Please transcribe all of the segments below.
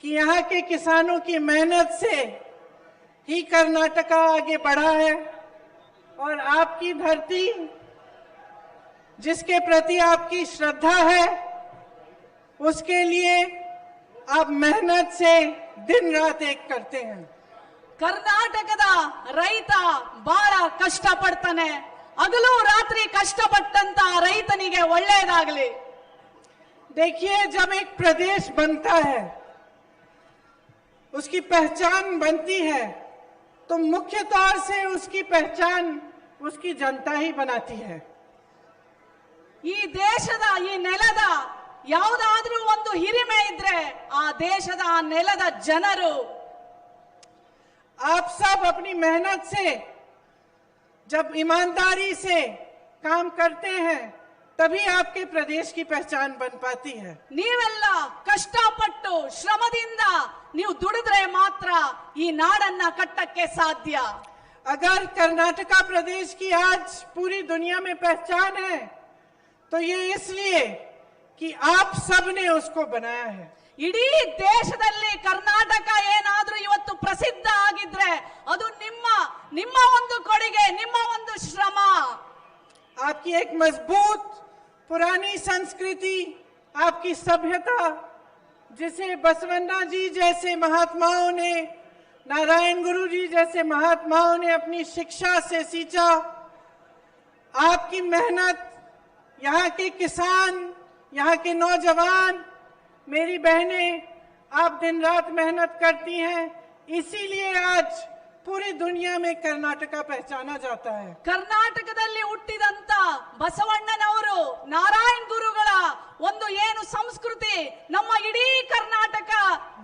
कि यहाँ के किसानों की मेहनत से ही कर्नाटका आगे बढ़ा है और आपकी धरती, जिसके प्रति आपकी श्रद्धा है, उसके लिए आप मेहनत से दिन रात एक करते हैं। ಕರ್ನಾಟಕದ ರೈತ ಬಹಳ ಕಷ್ಟ ಪಡ್ತಾನೆ, ಹಗಲು ರಾತ್ರಿ ಕಷ್ಟಪಟ್ಟಂತ ರೈತನಿಗೆ ಒಳ್ಳೆಯದಾಗಲಿ। देखिए, जब एक प्रदेश बनता है, उसकी पहचान बनती है, तो मुख्य तौर से उसकी पहचान उसकी जनता ही बनाती है। ಈ ದೇಶದ ಈ ನೆಲದ ಯಾವುದಾದ್ರೂ ಒಂದು ಹಿರಿಮೆ ಇದ್ರೆ ಆ ದೇಶದ ಆ ನೆಲದ ಜನರು। आप सब अपनी मेहनत से जब ईमानदारी से काम करते हैं, तभी आपके प्रदेश की पहचान बन पाती है। ನೀವೆಲ್ಲ ಕಷ್ಟಪಟ್ಟು ಶ್ರಮದಿಂದ ನೀವು ದುಡಿದ್ರೆ ಮಾತ್ರ ಈ ನಾಡನ್ನ ಕಟ್ಟಕ್ಕೆ ಸಾಧ್ಯ। अगर कर्नाटका प्रदेश की आज पूरी दुनिया में पहचान है, तो ये इसलिए कि आप सब ने उसको बनाया है। ಇಡೀ ದೇಶದಲ್ಲಿ ಕರ್ನಾಟಕ ಏನಾದ್ರೂ ಇವತ್ತು ಪ್ರಸಿದ್ಧ ಆಗಿದ್ರೆ ಅದು ನಿಮ್ಮ ಒಂದು ಕೊಡುಗೆ, ನಿಮ್ಮ ಒಂದು ಶ್ರಮ। आपकी एक मजबूत पुरानी संस्कृति, आपकी सभ्यता, जिसे बसवन्ना जी जैसे महात्माओं ने, नारायण गुरु जी जैसे महात्माओं ने अपनी शिक्षा से सींचा, आपकी मेहनत, यहाँ के किसान, यहाँ के नौजवान, मेरी बहनें, आप दिन रात मेहनत करती हैं, इसीलिए आज पूरी दुनिया में कर्नाटका पहचाना जाता है। ಕರ್ನಾಟಕದಲ್ಲಿ ಹುಟ್ಟಿದಂತ ಬಸವಣ್ಣನವರು, ನಾರಾಯಣ್ ಗುರುಗಳ ಒಂದು ಏನು ಸಂಸ್ಕೃತಿ, ನಮ್ಮ ಇಡೀ ಕರ್ನಾಟಕ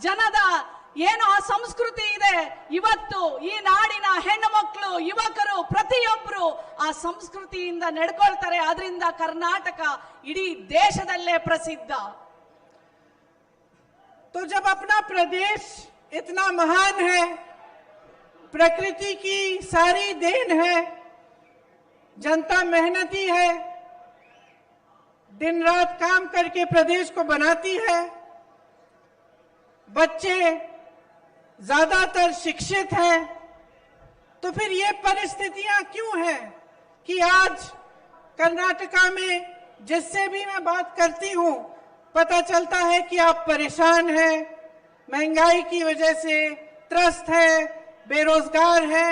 ಜನದ ಏನು ಆ ಸಂಸ್ಕೃತಿ ಇದೆ, ಇವತ್ತು ಈ ನಾಡಿನ ಹೆಣ್ಣು ಮಕ್ಕಳು, ಯುವಕರು ಪ್ರತಿಯೊಬ್ಬರು ಆ ಸಂಸ್ಕೃತಿಯಿಂದ ನಡ್ಕೊಳ್ತಾರೆ। ಅದರಿಂದ ಕರ್ನಾಟಕ ಇಡೀ ದೇಶದಲ್ಲೇ ಪ್ರಸಿದ್ಧ। तो जब अपना प्रदेश इतना महान है, प्रकृति की सारी देन है, जनता मेहनती है, दिन रात काम करके प्रदेश को बनाती है, बच्चे ज्यादातर शिक्षित हैं, तो फिर ये परिस्थितियां क्यों हैं कि आज कर्नाटका में जिससे भी मैं बात करती हूं, पता चलता है कि आप परेशान हैं, महंगाई की वजह से त्रस्त है, बेरोजगार है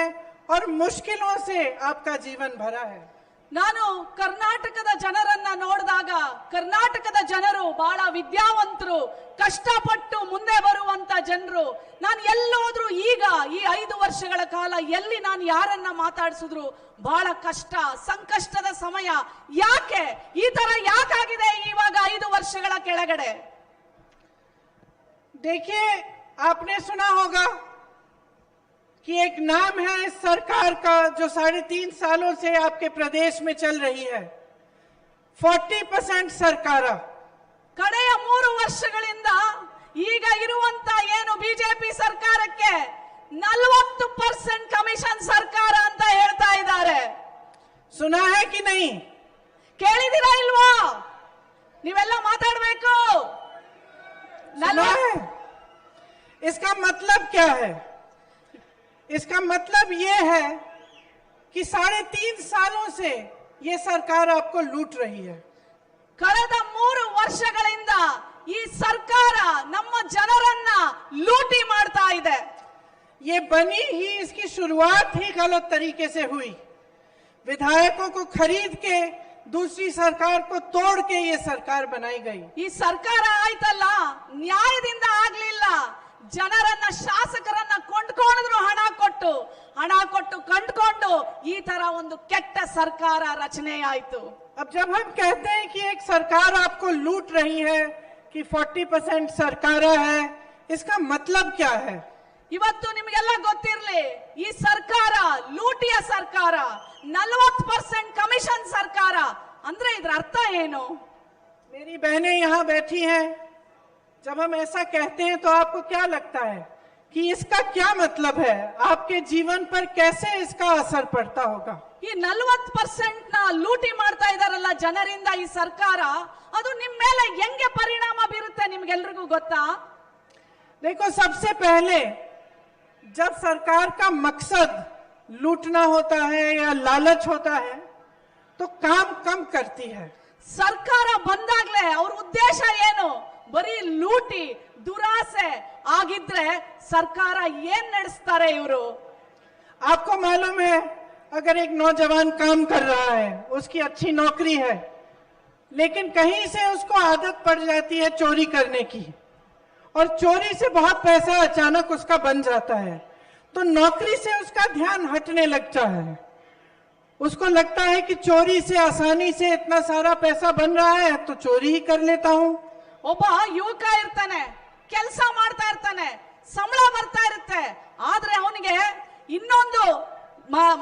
और मुश्किलों से आपका जीवन भरा है। ನಾನು ಕರ್ನಾಟಕದ ಜನರನ್ನ ನೋಡಿದಾಗ ಕರ್ನಾಟಕದ ಜನರು ಬಹಳ ವಿದ್ಯಾವಂತರು, ಕಷ್ಟಪಟ್ಟು ಮುಂದೆ ಬರುವಂತ ಜನರು। ನಾನು ಎಲ್ಲೋದ್ರು ಈಗ ಈ 5 ವರ್ಷಗಳ ಕಾಲ ಎಲ್ಲಿ ನಾನು ಯಾರನ್ನ ಮಾತಾಡಿಸಿದ್ರು ಬಹಳ ಕಷ್ಟ, ಸಂಕಷ್ಟದ ಸಮಯ। ಯಾಕೆ ಈ ತರ ಯಾಕಾಗಿದೆ ಇವಾಗ 5 ವರ್ಷಗಳ ಕೆಳಗಡೆ? देखिए, आपने सुना होगा कि एक नाम है इस सरकार का जो 3.5 सालों से आपके प्रदेश में चल रही है, 40% सरकार। ಕಡೆಯ 3 ವರ್ಷಗಳಿಂದ ಈಗ ಇರುವಂತ ಏನು ಬಿಜೆಪಿ ಸರ್ಕಾರಕ್ಕೆ 40% ಕಮಿಷನ್ ಸರ್ಕಾರ ಅಂತ ಹೇಳ್ತಾ ಇದ್ದಾರೆ। सुना है कि नहीं? ಕೇಳಿದಿರಾ ಇಲ್ವಾ? ನೀವೆಲ್ಲ ಮಾತಾಡಬೇಕು। सुना है? इसका मतलब क्या है? इसका मतलब ये है कि 3.5 सालों से ये सरकार आपको लूट रही है। ಕಳೆದ 3 ವರ್ಷಗಳಿಂದ ಈ ಸರ್ಕಾರ ನಮ್ಮ ಜನರನ್ನ ಲೂಟಿ ಮಾಡ್ತಾ ಇದೆ। ये बनी ही, इसकी शुरुआत ही गलत तरीके से हुई। विधायकों को खरीद के दूसरी सरकार को तोड़ के ये सरकार बनाई गई। ಈ ಸರ್ಕಾರ ಆಯ್ತಲ್ಲ, ನ್ಯಾಯದಿಂದ ಆಗ್ಲಿಲ್ಲ। ಜನರನ್ನ, ಶಾಸಕರನ್ನ ಕೊಂಡ್ಕೊಂಡ್ರು, ಹಣ ಕೊಟ್ಟು ಕೊಂಡ್ಕೊಂಡು ಈ ತರ ಒಂದು ಕೆಟ್ಟ ಸರ್ಕಾರ ರಚನೆ ಆಯ್ತು। अब जब हम कहते हैं कि एक सरकार आपको लूट रही है, कि 40% सरकार है, इसका मतलब क्या है? ಇವತ್ತು ನಿಮಗೆಲ್ಲ ಗೊತ್ತಿರಲಿ, ಈ ಸರ್ಕಾರ ಲೂಟಿಯ ಸರ್ಕಾರ, 40% ಕಮಿಷನ್ ಸರ್ಕಾರ ಅಂದ್ರೆ ಇದರ ಅರ್ಥ ಏನು? मेरी बहनें यहाँ बैठी हैं, जब हम ऐसा कहते हैं तो आपको क्या लगता है कि इसका क्या मतलब है? आपके जीवन पर कैसे इसका असर पड़ता होगा? ಈ 40% ನ ಲೂಟಿ ಮಾಡ್ತಾ ಇದಾರಲ್ಲ ಜನರಿಂದ ಈ ಸರ್ಕಾರ, ಅದು ನಿಮ್ಮ ಮೇಲೆ ಹೆಂಗೆ ಪರಿಣಾಮ ಬೀರುತ್ತೆ ನಿಮ್ಗೆಲ್ರಿಗೂ ಗೊತ್ತಾ? देखो, सबसे पहले जब सरकार का मकसद लूटना होता है या लालच होता है तो काम कम करती है। ಸರ್ಕಾರ ಬಂದಾಗ್ಲೇ ಅವ್ರ ಉದ್ದೇಶ ಏನು? ಬರೀ ಲೂಟಿ ದುರಾಸೆ ಆಗಿದ್ರೆ ಸರ್ಕಾರ ಏನ್ ನಡೆಸ್ತಾರೆ ಇವರು? आपको मालूम है, अगर एक नौजवान काम कर रहा है, उसकी अच्छी नौकरी है, लेकिन कहीं से उसको आदत पड़ जाती है चोरी करने की, और चोरी से बहुत पैसा अचानक उसका बन जाता है, तो नौकरी से उसका ध्यान हटने लगता है। उसको लगता है कि चोरी से आसानी से इतना सारा पैसा बन रहा है तो चोरी ही कर लेता हूं। ಒಬ್ಬ ಯುವಕ ಇರ್ತಾನೆ, ಕೆಲಸ ಮಾಡ್ತಾ ಇರ್ತಾನೆ, ಸಂಬಳ ಬರ್ತಾ ಇರುತ್ತೆ, ಆದ್ರೆ ಅವನಿಗೆ ಇನ್ನೊಂದು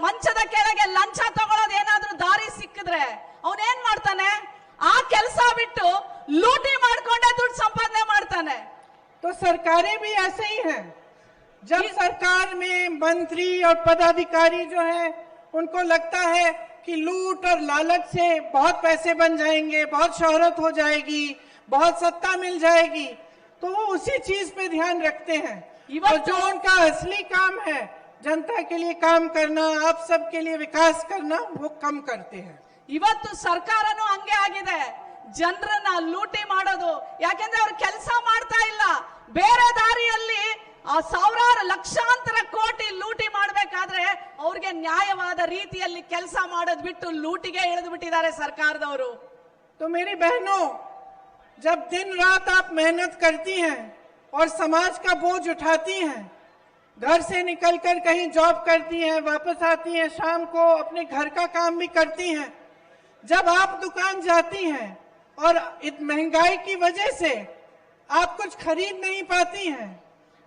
ಮಂಚದ ಕೆಳಗೆ ಲಂಚ ತಗೊಳ್ಳೋದು ಏನಾದ್ರೂ ದಾರಿ ಸಿಕ್ಕಿದ್ರೆ ಅವನೇನ್ ಮಾಡ್ತಾನೆ? ಆ ಕೆಲಸ ಬಿಟ್ಟು ಲೂಟಿ ಮಾಡ್ಕೊಂಡೆ ದುಡ್ಡು ಸಂಪಾದನೆ ಮಾಡ್ತಾನೆ। तो सरकारें भी ऐसे ही हैं। जब सरकार में मंत्री और पदाधिकारी जो है उनको लगता है कि लूट और लालच से बहुत पैसे बन जाएंगे, बहुत शोहरत हो जाएगी, बहुत सत्ता मिल जाएगी, तो वो उसी चीज पे ध्यान रखते हैं। और जो उनका असली काम है, जनता के लिए काम करना, आप सबके लिए विकास करना, वो कम करते हैं। ಇವತ್ತು ಸರ್ಕಾರನೂ ಹಂಗೆ ಆಗಿದೆ, ಜನರನ್ನ ಲೂಟಿ ಮಾಡೋದು। ಯಾಕೆಂದ್ರೆ ಅವ್ರು ಕೆಲಸ ಮಾಡ್ತಾ ಇಲ್ಲ, ಬೇರೆ ದಾರಿಯಲ್ಲಿ ಆ ಸಾವಿರಾರು ಲಕ್ಷಾಂತರ ಕೋಟಿ ಲೂಟಿ ಮಾಡಬೇಕಾದ್ರೆ ಅವ್ರಿಗೆ ನ್ಯಾಯವಾದ ರೀತಿಯಲ್ಲಿ ಕೆಲಸ ಮಾಡೋದು ಬಿಟ್ಟು ಲೂಟಿಗೆ ಇಳಿದು ಬಿಟ್ಟಿದ್ದಾರೆ ಸರ್ಕಾರದವರು। तो मेरी बहनों, जब दिन रात आप मेहनत करती हैं और समाज का बोझ उठाती हैं, घर से निकलकर कहीं जॉब करती हैं, वापस आती हैं, शाम को अपने घर का काम भी करती हैं, जब आप दुकान जाती हैं और इस महंगाई की वजह से आप कुछ खरीद नहीं पाती हैं,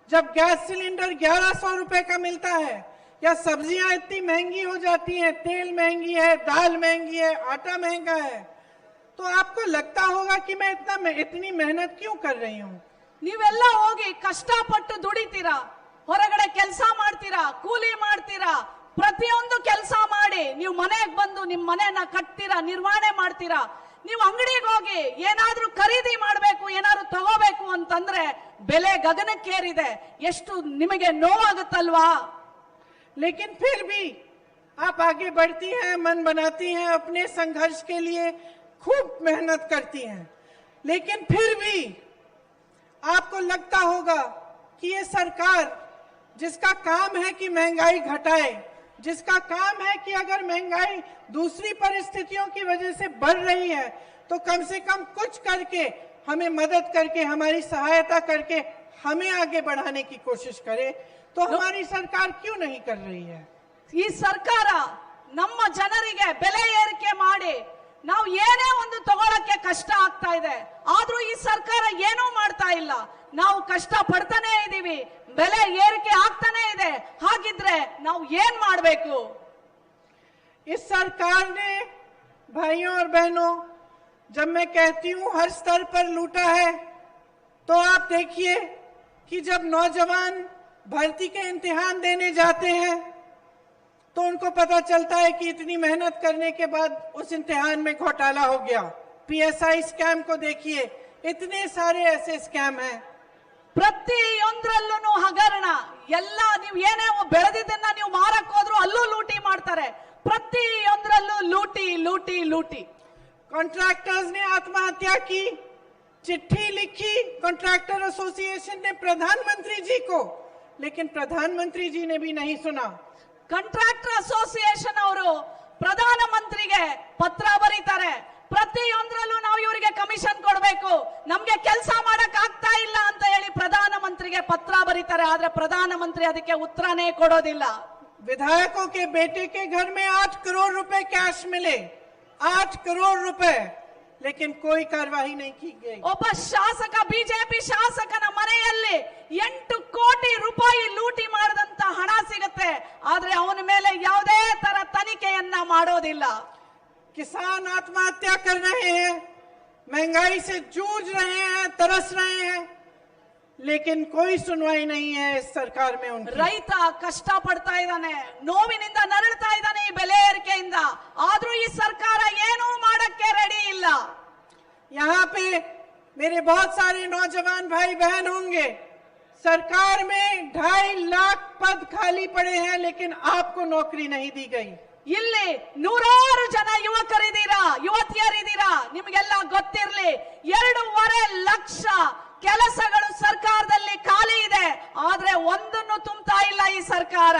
जब गैस सिलेंडर 1100 रुपए का मिलता है या सब्जियां इतनी महंगी हो जाती हैं, तेल महंगी है, दाल महंगी है, आटा महंगा है, तो आपको लगता होगा कि मैं इतनी मेहनत क्यों कर रही हूँ। ನೀವೆಲ್ಲ ಹೋಗಿ ಕಷ್ಟಪಟ್ಟು ದುಡಿತೀರಾ, ಹೊರಗಡೆ ಕೆಲಸ ಮಾಡ್ತೀರಾ, ಕೂಲಿ ಮಾಡ್ತೀರಾ, ಪ್ರತಿಯೊಂದು ಕೆಲಸ ಮಾಡಿ ನೀವು ಮನೆಗೆ ಬಂದು ನಿಮ್ಮ ಮನೆಯನ್ನ ಕಟ್ತೀರಾ, ನಿರ್ವಹಣೆ ಮಾಡ್ತೀರಾ। ನೀವು ಅಂಗಡಿಗೆ ಹೋಗಿ ಏನಾದ್ರೂ ಖರೀದಿ ಮಾಡಬೇಕು, ಏನಾದ್ರೂ ತಗೋಬೇಕು ಅಂತಂದ್ರೆ ಬೆಲೆ ಗಗನಕ್ಕೇರಿದೆ, ಎಷ್ಟು ನಿಮಗೆ ನೋವಾಗುತ್ತಲ್ವಾ? लेकिन फिर भी आप आगे बढ़ती हैं, मन बनाती हैं, अपने संघर्ष के लिए खूब मेहनत करती हैं, लेकिन फिर भी आपको लगता होगा कि ये सरकार जिसका काम है कि महंगाई घटाए, जिसका काम है कि अगर महंगाई दूसरी परिस्थितियों की वजह से बढ़ रही है तो कम से कम कुछ करके हमें मदद करके, हमारी सहायता करके हमें आगे बढ़ाने की कोशिश करे, तो हमारी सरकार क्यों नहीं कर रही है? ಈ ಸರ್ಕಾರ ನಮ್ಮ ಜನರಿಗೆ ಬೆಲೆ ಏರಿಕೆ ಮಾಡಿ ನಾವು ಏನೇ ಒಂದು ತಗೊಳಕ್ಕೆ ಕಷ್ಟ ಆಗ್ತಾ ಇದೆ, ಆದ್ರೂ ಈ ಸರ್ಕಾರ ಏನೂ ಮಾಡ್ತಾ ಇಲ್ಲ। ನಾವು ಕಷ್ಟ ಪಡ್ತಾನೆ ಇದೀವಿ, ಬೆಲೆ ಏರಿಕೆ ಆಗ್ತಾನೆ ಇದೆ, ಹಾಗಿದ್ರೆ ನಾವು ಏನ್ ಮಾಡಬೇಕು? इस सरकार ने, भाइयों और बहनों, जब मैं कहती हूं हर स्तर पर लूटा है, तो आप देखिए कि जब नौजवान भर्ती के इम्तिहान देने जाते हैं तो उनको पता चलता है कि इतनी मेहनत करने के बाद उस इम्तिहान में घोटाला हो गया। पीएसआई स्कैम को देखिए, इतने सारे ऐसे स्कैम हैं। ಪ್ರತಿಯೊಂದರಲ್ಲೂ ಹಗರಣ, ಎಲ್ಲ ನೀವು ಏನೇ ಬೆಳೆದಿದ್ದನ್ನ ನೀವು ಮಾರಕ್ಕೆ ಹೋದ್ರು ಅಲ್ಲೂ ಲೂಟಿ ಮಾಡ್ತಾರೆ, ಪ್ರತಿಯೊಂದರಲ್ಲೂ ಲೂಟಿ ಲೂಟಿ ಲೂಟಿ। कॉन्ट्रैक्टर्स ने आत्महत्या की, चिट्ठी लिखी कॉन्ट्रैक्टर एसोसिएशन ने प्रधानमंत्री जी को, लेकिन प्रधानमंत्री जी ने भी नहीं सुना। ಕಾಂಟ್ರಾಕ್ಟರ್ ಅಸೋಸಿಯೇಷನ್ ಅವರು ಪ್ರಧಾನ ಮಂತ್ರಿಗೆ ಪತ್ರ ಬರೀತಾರೆ, ಪ್ರತಿಯೊಂದರಲ್ಲೂ ನಾವು ಇವರಿಗೆ ಕಮಿಷನ್ ಕೊಡಬೇಕು, ನಮ್ಗೆ ಕೆಲಸ ಮಾಡಕ್ ಆಗ್ತಾ ಇಲ್ಲ ಅಂತ ಹೇಳಿ ಪ್ರಧಾನ ಮಂತ್ರಿಗೆ ಪತ್ರ ಬರೀತಾರೆ, ಆದ್ರೆ ಪ್ರಧಾನ ಮಂತ್ರಿ ಅದಕ್ಕೆ ಉತ್ತರನೇ ಕೊಡೋದಿಲ್ಲ। विधायकों के बेटे के घर में 8 करोड़ रुपए कैश मिले, 8 करोड़ रुपए, लेकिन कोई कार्रवाई नहीं की गई। ಒಬ್ಬ ಶಾಸಕ, ಬಿಜೆಪಿ ಶಾಸಕನ ಮನೆಯಲ್ಲಿ 8 ಕೋಟಿ ರೂಪಾಯಿ ಲೂಟಿ ಮಾಡಿದಂತ ಹಣ ಸಿಗುತ್ತೆ, ಆದ್ರೆ ಅವನ ಮೇಲೆ ಯಾವುದೇ ತರ ತನಿಖೆಯನ್ನ ಮಾಡೋದಿಲ್ಲ। किसान आत्महत्या कर रहे हैं, महंगाई से जूझ रहे हैं, तरस रहे हैं, लेकिन कोई सुनवाई नहीं है इस सरकार में उनकी। ರೈತ ಕಷ್ಟ ಪಡ್ತಾ ಇದ್ದಾನೆ, ನೋವಿನಿಂದ ನರಳ್ತಾ ಇದ್ದಾನೆ ಈ ಬೆಲೆ ಏರಿಕೆಯಿಂದ, ಆದ್ರೂ ಈ ಸರ್ಕಾರ ಏನೂ ಮಾಡಕ್ಕೆ ರೆಡಿ ಇಲ್ಲ। यहाँ पे मेरे बहुत सारे नौजवान भाई बहन होंगे, सरकार में 2.5 लाख पद खाली पड़े हैं, लेकिन आपको नौकरी नहीं दी गई। ಇಲ್ಲಿ ನೂರಾರು ಜನ ಯುವಕರಿದ್ದೀರಾ, ಯುವತಿಯರಿದ್ದೀರಾ, ನಿಮಗೆಲ್ಲ ಗೊತ್ತಿರಲಿ 2.5 ಲಕ್ಷ ಕೆಲಸಗಳು ಸರ್ಕಾರದಲ್ಲಿ ಖಾಲಿ ಇದೆ, ಆದ್ರೆ ಒಂದನ್ನು ತುಂಬತಾ ಇಲ್ಲ ಈ ಸರ್ಕಾರ।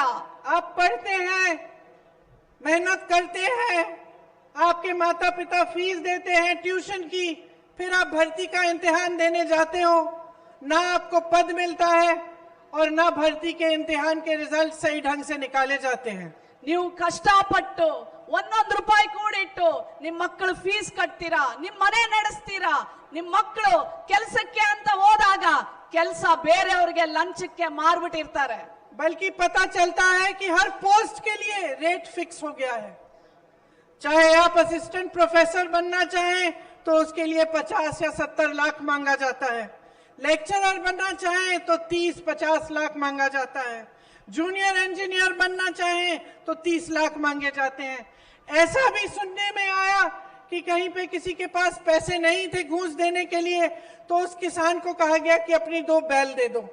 आप पढ़ते हैं, मेहनत करते हैं, आपके माता पिता फीस देते हैं ट्यूशन की, फिर आप भर्ती का इम्तिहान देने जाते हो, ना आपको पद मिलता है और ना भर्ती के इम्तिहान के रिजल्ट सही ढंग से निकाले जाते हैं। ನೀವು ಕಷ್ಟಪಟ್ಟು ಒಂದೊಂದು ರೂಪಾಯಿ ಕೂಡಿಟ್ಟು ನಿಮ್ ಮಕ್ಕಳು ಫೀಸ್ ಕಟ್ತೀರಾ, ನಿಮ್ ಮನೆ ನಡೆಸ್ತೀರಾ, ನಿಮ್ ಮಕ್ಕಳು ಕೆಲಸಕ್ಕೆ ಅಂತ ಹೋದಾಗ ಕೆಲಸ ಬೇರೆಯವರಿಗೆ ಲಂಚಕ್ಕೆ ಮಾರ್ಬಿಟ್ಟಿರ್ತಾರೆ। बल्कि पता चलता है कि हर पोस्ट के लिए रेट फिक्स हो गया है। चाहे आप असिस्टेंट प्रोफेसर बनना चाहें तो उसके लिए 50 या 70 लाख मांगा जाता है, लेक्चरर बनना चाहें तो 30-50 लाख मांगा जाता है, जूनियर इंजीनियर बनना चाहें तो 30 लाख मांगे जाते हैं। ऐसा भी सुनने में आया कि कहीं पे किसी के पास पैसे नहीं थे घूस देने के लिए, तो उस किसान को कहा गया कि अपनी 2 बैल दे दो।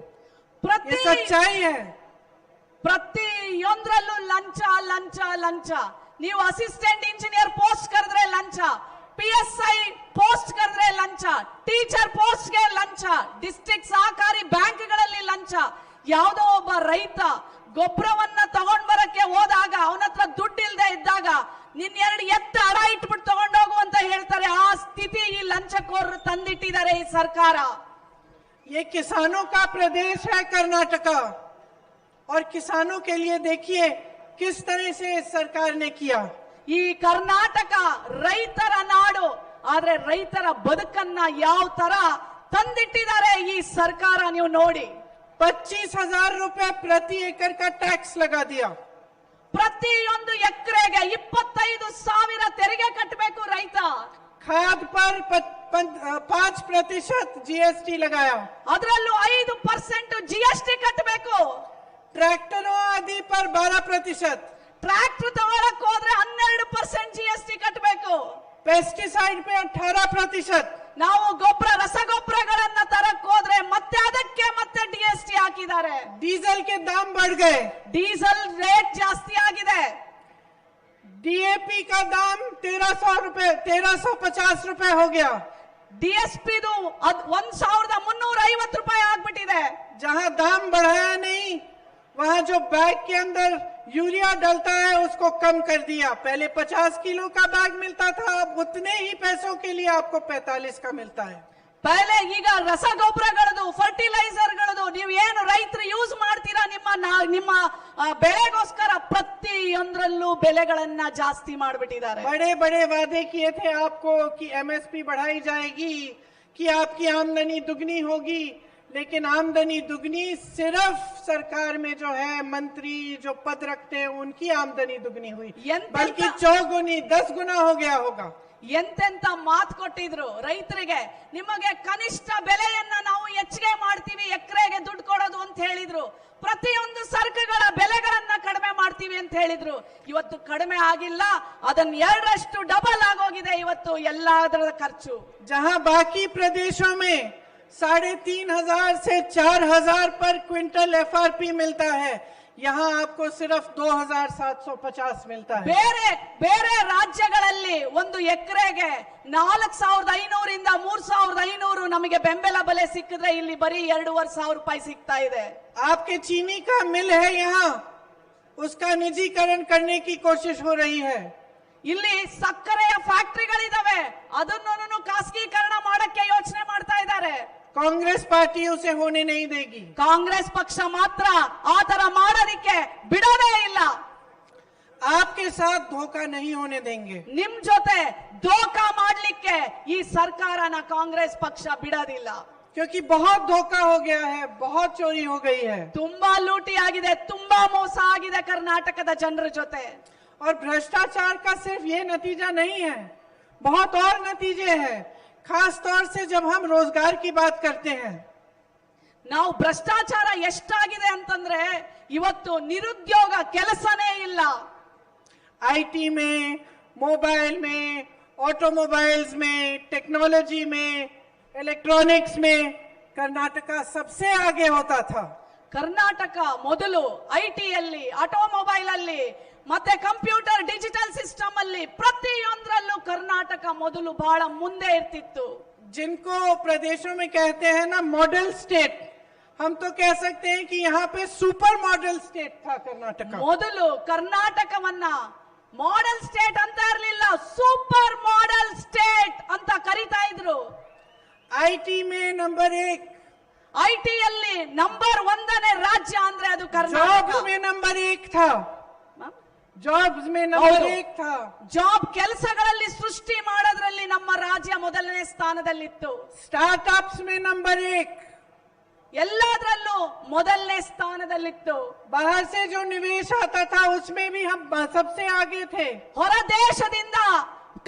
ये सच्चाई है। ಪ್ರತಿಯೊಂದರಲ್ಲೂ ಲಂಚ ಲಂಚ ಲಂಚ। ನೀವು ಅಸಿಸ್ಟೆಂಟ್ ಇಂಜಿನಿಯರ್ ಪೋಸ್ಟ್ ಕರೆದ್ರೆ ಲಂಚ, PSI ಪೋಸ್ಟ್ ಕರೆದ್ರೆ ಲಂಚ, ಟೀಚರ್ ಪೋಸ್ಟ್ಗೆ ಲಂಚ, ಡಿಸ್ಟ್ರಿಕ್ಟ್ ಸಹಕಾರಿ ಬ್ಯಾಂಕ್ಗಳಲ್ಲಿ ಲಂಚ। ಯಾವುದೋ ಒಬ್ಬ ರೈತ ಗೊಬ್ಬರವನ್ನ ತಗೊಂಡ್ ಬರಕ್ಕೆ ಹೋದಾಗ ಅವನ ಹತ್ರ ದುಡ್ಡಿಲ್ದೆ ಇದ್ದಾಗ ನಿನ್ 2 ಎತ್ತು ಅಡ ಇಟ್ಬಿಟ್ಟು ತಗೊಂಡೋಗು ಅಂತ ಹೇಳ್ತಾರೆ। ಆ ಸ್ಥಿತಿ ಈ ಲಂಚಕೋರರು ತಂದಿಟ್ಟಿದ್ದಾರೆ ಈ ಸರ್ಕಾರ। ये किसानों का प्रदेश है कर्नाटका, और किसानों के लिए देखिए किस तरह से इस सरकार ने किया। ಈ ಕರ್ನಾಟಕ ರೈತರ ನಾಡು, ಆದ್ರೆ ರೈತರ ಬದುಕನ್ನ ಯಾವ ತರ ತಂದಿಟ್ಟಿದ್ದಾರೆ ಈ ಸರ್ಕಾರ ನೀವು ನೋಡಿ। 25,000 रुपए प्रति एकड़ का टैक्स लगा दिया। ಪ್ರತಿಯೊಂದು ಎಕರೆಗೆ 25,000 ತೆರಿಗೆ ಕಟ್ಟಬೇಕು ರೈತ। खाद पर 5% GST लगाया। ಅದರಲ್ಲೂ 5% GST ಕಟ್ಟಬೇಕು। ट्रैक्टरों आदि पर 12%, ಟ್ರ್ಯಾಕ್ಟರ್ ತಗೊಳಕ್ ಹೋದ್ರೆ 12% GST ಕಟ್ಟಬೇಕು। पेस्टिसाइड पे 18%, ನಾವು ಗೊಬ್ಬರ ರಸಗೊಬ್ಬರಗಳನ್ನ ತರಕ್ ಹೋದ್ರೆ ಮತ್ತೆ ಅದಕ್ಕೆ ಮತ್ತೆ GST ಹಾಕಿದ್ದಾರೆ। डीजल के दाम बढ़ गए, ಡೀಸೆಲ್ ರೇಟ್ ಜಾಸ್ತಿ ಆಗಿದೆ। DAP का दाम 1350 रुपए हो गया। DSP 1350 ರೂಪಾಯಿ ಆಗ್ಬಿಟ್ಟಿದೆ। जहां दाम बढ़ाया नहीं, वहां जो बैग के अंदर यूरिया डलता है उसको कम कर दिया। पहले 50 किलो का बैग मिलता था, अब उतने ही पैसों के लिए आपको 45 का मिलता है। ಪಹಲೆ ಈಗ ರಸಗೊಬ್ಬರಗಳದು ಫರ್ಟಿಲೈಸರ್ಗಳದು ನೀವು ಏನು ರೈತರು ಯೂಸ್ ಮಾಡ್ತೀರಾ ನಿಮ್ಮ ಬೆಳೆಗೋಸ್ಕರ ಪ್ರತಿಯೊಂದರಲ್ಲೂ ಬೆಲೆಗಳನ್ನ ಜಾಸ್ತಿ ಮಾಡಿಬಿಟ್ಟಿದ್ದಾರೆ। बड़े बड़े वादे किए थे आपको कि MSP बढ़ाई जाएगी, कि आपकी आमदनी दुगनी होगी, लेकिन आमदनी दुगनी सिर्फ सरकार में जो है मंत्री जो पद रखते हैं उनकी आमदनी दुगनी हुई, बल्कि 4 गुनी 10 गुना हो गया होगा। ಎಂತೆಂತ ಮಾತು ಕೊಟ್ಟಿದ್ರು ರೈತರಿಗೆ, ನಿಮಗೆ ಕನಿಷ್ಠ ಬೆಲೆಯನ್ನ ನಾವು ಹೆಚ್ಚಿಗೆ ಮಾಡ್ತೀವಿ, ಎಕರೆಗೆ ದುಡ್ಡು ಕೊಡೋದು ಅಂತ ಹೇಳಿದ್ರು, ಪ್ರತಿಯೊಂದು ಸರಕುಗಳ ಬೆಲೆಗಳನ್ನ ಕಡಿಮೆ ಮಾಡ್ತೀವಿ ಅಂತ ಹೇಳಿದ್ರು। ಇವತ್ತು ಕಡಿಮೆ ಆಗಿಲ್ಲ, ಅದನ್ನ 2ರಷ್ಟು ಡಬಲ್ ಆಗೋಗಿದೆ ಇವತ್ತು ಎಲ್ಲದರ ಖರ್ಚು। जहां बाकी प्रदेशों में 3,500 से 4,000 पर क्विंटल FRP मिलता है, यहाँ आपको सिर्फ 2,750 मिलता है। ಬೇರೆ ಬೇರೆ ರಾಜ್ಯಗಳಲ್ಲಿ ಒಂದು ಎಕರೆಗೆ 4,500 ಇಂದ 3,500 ನಮಗೆ ಬೆಂಬಲ ಬೆಲೆ ಸಿಕ್ಕಿದ್ರೆ ಇಲ್ಲಿ ಬರೀ 2,500 ರೂಪಾಯಿ ಸಿಗ್ತಾ ಇದೆ। आपके चीनी का मिल है यहाँ, उसका निजीकरण करने की कोशिश हो रही है। ಇಲ್ಲಿ ಸಕ್ಕರೆಯ ಫ್ಯಾಕ್ಟರಿಗಳಿದಾವೆ, ಅದನ್ನು ಖಾಸಗೀಕರಣ ಮಾಡಕ್ಕೆ ಯೋಚನೆ ಮಾಡ್ತಾ ಇದ್ದಾರೆ। कांग्रेस पार्टी उसे होने नहीं देगी। ಕಾಂಗ್ರೆಸ್ ಪಕ್ಷ ಮಾತ್ರ ಆ ತರ ಮಾಡೋದಕ್ಕೆ ಬಿಡೋದೇ ಇಲ್ಲ। आपके साथ धोखा नहीं होने देंगे। ನಿಮ್ ಜೊತೆ ಧೋಖಾ ಮಾಡ್ಲಿಕ್ಕೆ ಈ ಸರ್ಕಾರನ ಕಾಂಗ್ರೆಸ್ ಪಕ್ಷ ಬಿಡೋದಿಲ್ಲ। क्योंकि बहुत धोखा हो गया है, बहुत चोरी हो गई है, ತುಂಬಾ ಲೂಟಿ ಆಗಿದೆ, ತುಂಬಾ ಮೋಸ ಆಗಿದೆ ಕರ್ನಾಟಕದ ಜನರ ಜೊತೆ। और भ्रष्टाचार का सिर्फ ये नतीजा नहीं है, बहुत और नतीजे हैं। खास तौर से जब हम रोजगार की बात करते हैं, ನಾವು ಭ್ರಷ್ಟಾಚಾರ ಎಷ್ಟಾಗಿದೆ ಅಂತಂದ್ರೆ ಇವತ್ತು ನಿರುದ್ಯೋಗ ಕೆಲಸನೇ ಇಲ್ಲ। IT में, मोबाइल में, ऑटोमोबाइल्स में, टेक्नोलॉजी में, इलेक्ट्रॉनिक्स में कर्नाटक सबसे आगे होता था। ಕರ್ನಾಟಕ ಮೊದಲು ಐಟಿಯಲ್ಲಿ, ಆಟೋಮೊಬೈಲ್ ಅಲ್ಲಿ, ಮತ್ತೆ ಕಂಪ್ಯೂಟರ್ ಡಿಜಿಟಲ್ ಸಿಸ್ಟಮ್ ಅಲ್ಲಿ ಪ್ರತಿಯೊಂದರಲ್ಲೂ ಕರ್ನಾಟಕ ಮೊದಲು ಬಹಳ ಮುಂದೆ ಇರ್ತಿತ್ತು. जिनको प्रदेशों में कहते हैं ना मॉडल स्टेट, हम तो कह सकते हैं कि यहाँ पे सुपर मॉडल स्टेट था कर्नाटक। ಮೊದಲು ಕರ್ನಾಟಕವನ್ನ ಮಾಡೆಲ್ ಸ್ಟೇಟ್ ಅಂತ ಇರಲಿಲ್ಲ, ಸೂಪರ್ ಮಾಡೆಲ್ ಸ್ಟೇಟ್ ಅಂತ ಕರೀತಾ ಇದ್ರು. आईटी में नंबर 1, ಐಟಿಯಲ್ಲಿ ನಂಬರ್ 1ನೇ ರಾಜ್ಯ ಅಂದ್ರೆ ಅದು ಕರ್ನಾಟಕ. जॉब्स में नंबर 1 था, जॉब्स में नंबर 1 था। ಜಾಬ್ ಕೆಲಸಗಳಲ್ಲಿ ಸೃಷ್ಟಿ ಮಾಡೋದ್ರಲ್ಲಿ ನಮ್ಮ ರಾಜ್ಯ ಮೊದಲನೇ ಸ್ಥಾನದಲ್ಲಿತ್ತು. स्टार्टअप्स में नंबर 1, ಎಲ್ಲದರಲ್ಲೂ ಮೊದಲನೇ ಸ್ಥಾನದಲ್ಲಿತ್ತು. बाहर से जो निवेश आता था उसमें भी हम सबसे आगे थे। ಹೊರ ದೇಶದಿಂದ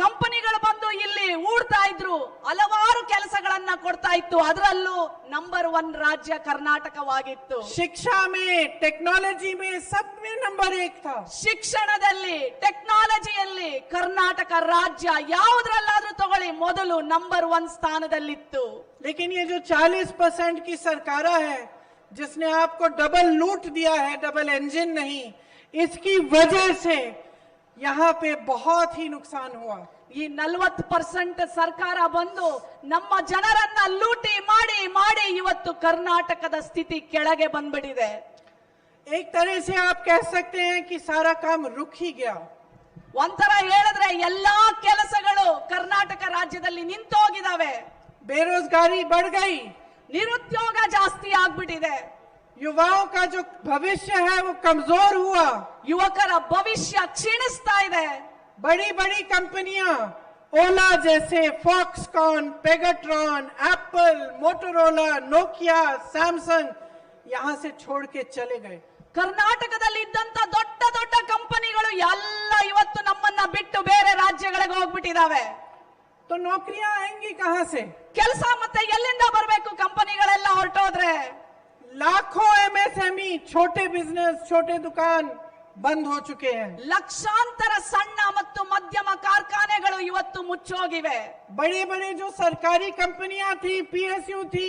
ಕಂಪನಿಗಳು ಬಂದು ಇಲ್ಲಿ ಹೂಡ್ತಾ ಇದ್ರು, ಹಲವಾರು ಕೆಲಸಗಳನ್ನ ಕೊಡ್ತಾ ಇತ್ತು, ಅದರಲ್ಲೂ ನಂಬರ್ 1 ರಾಜ್ಯ ಕರ್ನಾಟಕವಾಗಿತ್ತು. शिक्षा में, टेक्नोलॉजी में, सब में नंबर 1 था। ಶಿಕ್ಷಣದಲ್ಲಿ, ಟೆಕ್ನಾಲಜಿಯಲ್ಲಿ ಕರ್ನಾಟಕ ರಾಜ್ಯ ಯಾವುದ್ರಲ್ಲಾದ್ರೂ ತಗೊಳ್ಳಿ ಮೊದಲು ನಂಬರ್ 1 ಸ್ಥಾನದಲ್ಲಿತ್ತು. लेकिन ये जो 40% की सरकार है जिसने आपको डबल लूट दिया है, डबल इंजन नहीं, इसकी वजह से यहाँ पे बहुत ही नुकसान हुआ। ಈ 40% ಸರ್ಕಾರ ಬಂದು ನಮ್ಮ ಜನರನ್ನ ಲೂಟಿ ಮಾಡಿ ಮಾಡಿ ಇವತ್ತು ಕರ್ನಾಟಕದ ಸ್ಥಿತಿ ಕೆಳಗೆ ಬಂದ್ಬಿಟ್ಟಿದೆ. एक तरह से आप कह सकते हैं कि सारा काम रुक ही गया। ಒಂಥರ ಹೇಳಿದ್ರೆ ಎಲ್ಲಾ ಕೆಲಸಗಳು ಕರ್ನಾಟಕ ರಾಜ್ಯದಲ್ಲಿ ನಿಂತೋಗಿದಾವೆ. बेरोजगारी बढ़ गई, ನಿರುದ್ಯೋಗ ಜಾಸ್ತಿ ಆಗ್ಬಿಟ್ಟಿದೆ, युवाओं का जो भविष्य है वो कमजोर हुआ, ಯುವಕರ ಭವಿಷ್ಯ ಕ್ಷೀಣಿಸ್ತಾ ಇದೆ. बड़ी बड़ी कंपनियां ओला जैसे, Foxconn, Pegatron, Apple, Motorola, Nokia, Samsung यहां से छोड़ के चले गए। ಕರ್ನಾಟಕದಲ್ಲಿ ಇದ್ದಂತ ದೊಡ್ಡ ದೊಡ್ಡ ಕಂಪನಿಗಳು ಎಲ್ಲ ಇವತ್ತು ನಮ್ಮನ್ನ ಬಿಟ್ಟು ಬೇರೆ ರಾಜ್ಯಗಳಿಗೆ ಹೋಗ್ಬಿಟ್ಟಿದಾವೆ. तो नौकरियां आएंगी कहां से? ಕೆಲಸ ಮತ್ತೆ ಎಲ್ಲಿಂದ ಬರಬೇಕು? ಕಂಪನಿಗಳೆಲ್ಲ ಹೊರಟೋದ್ರೆ लाखों एमएसएमई, छोटे बिजनेस, छोटे दुकान बंद हो चुके हैं। ಲಕ್ಷಾಂತರ ಸಣ್ಣ ಮತ್ತು ಮಧ್ಯಮ ಕಾರ್ಖಾನೆಗಳು ಇವತ್ತು ಮುಚ್ಚೋಗಿವೆ. बड़े बड़े जो सरकारी कंपनियां थी, पीएसयू थी,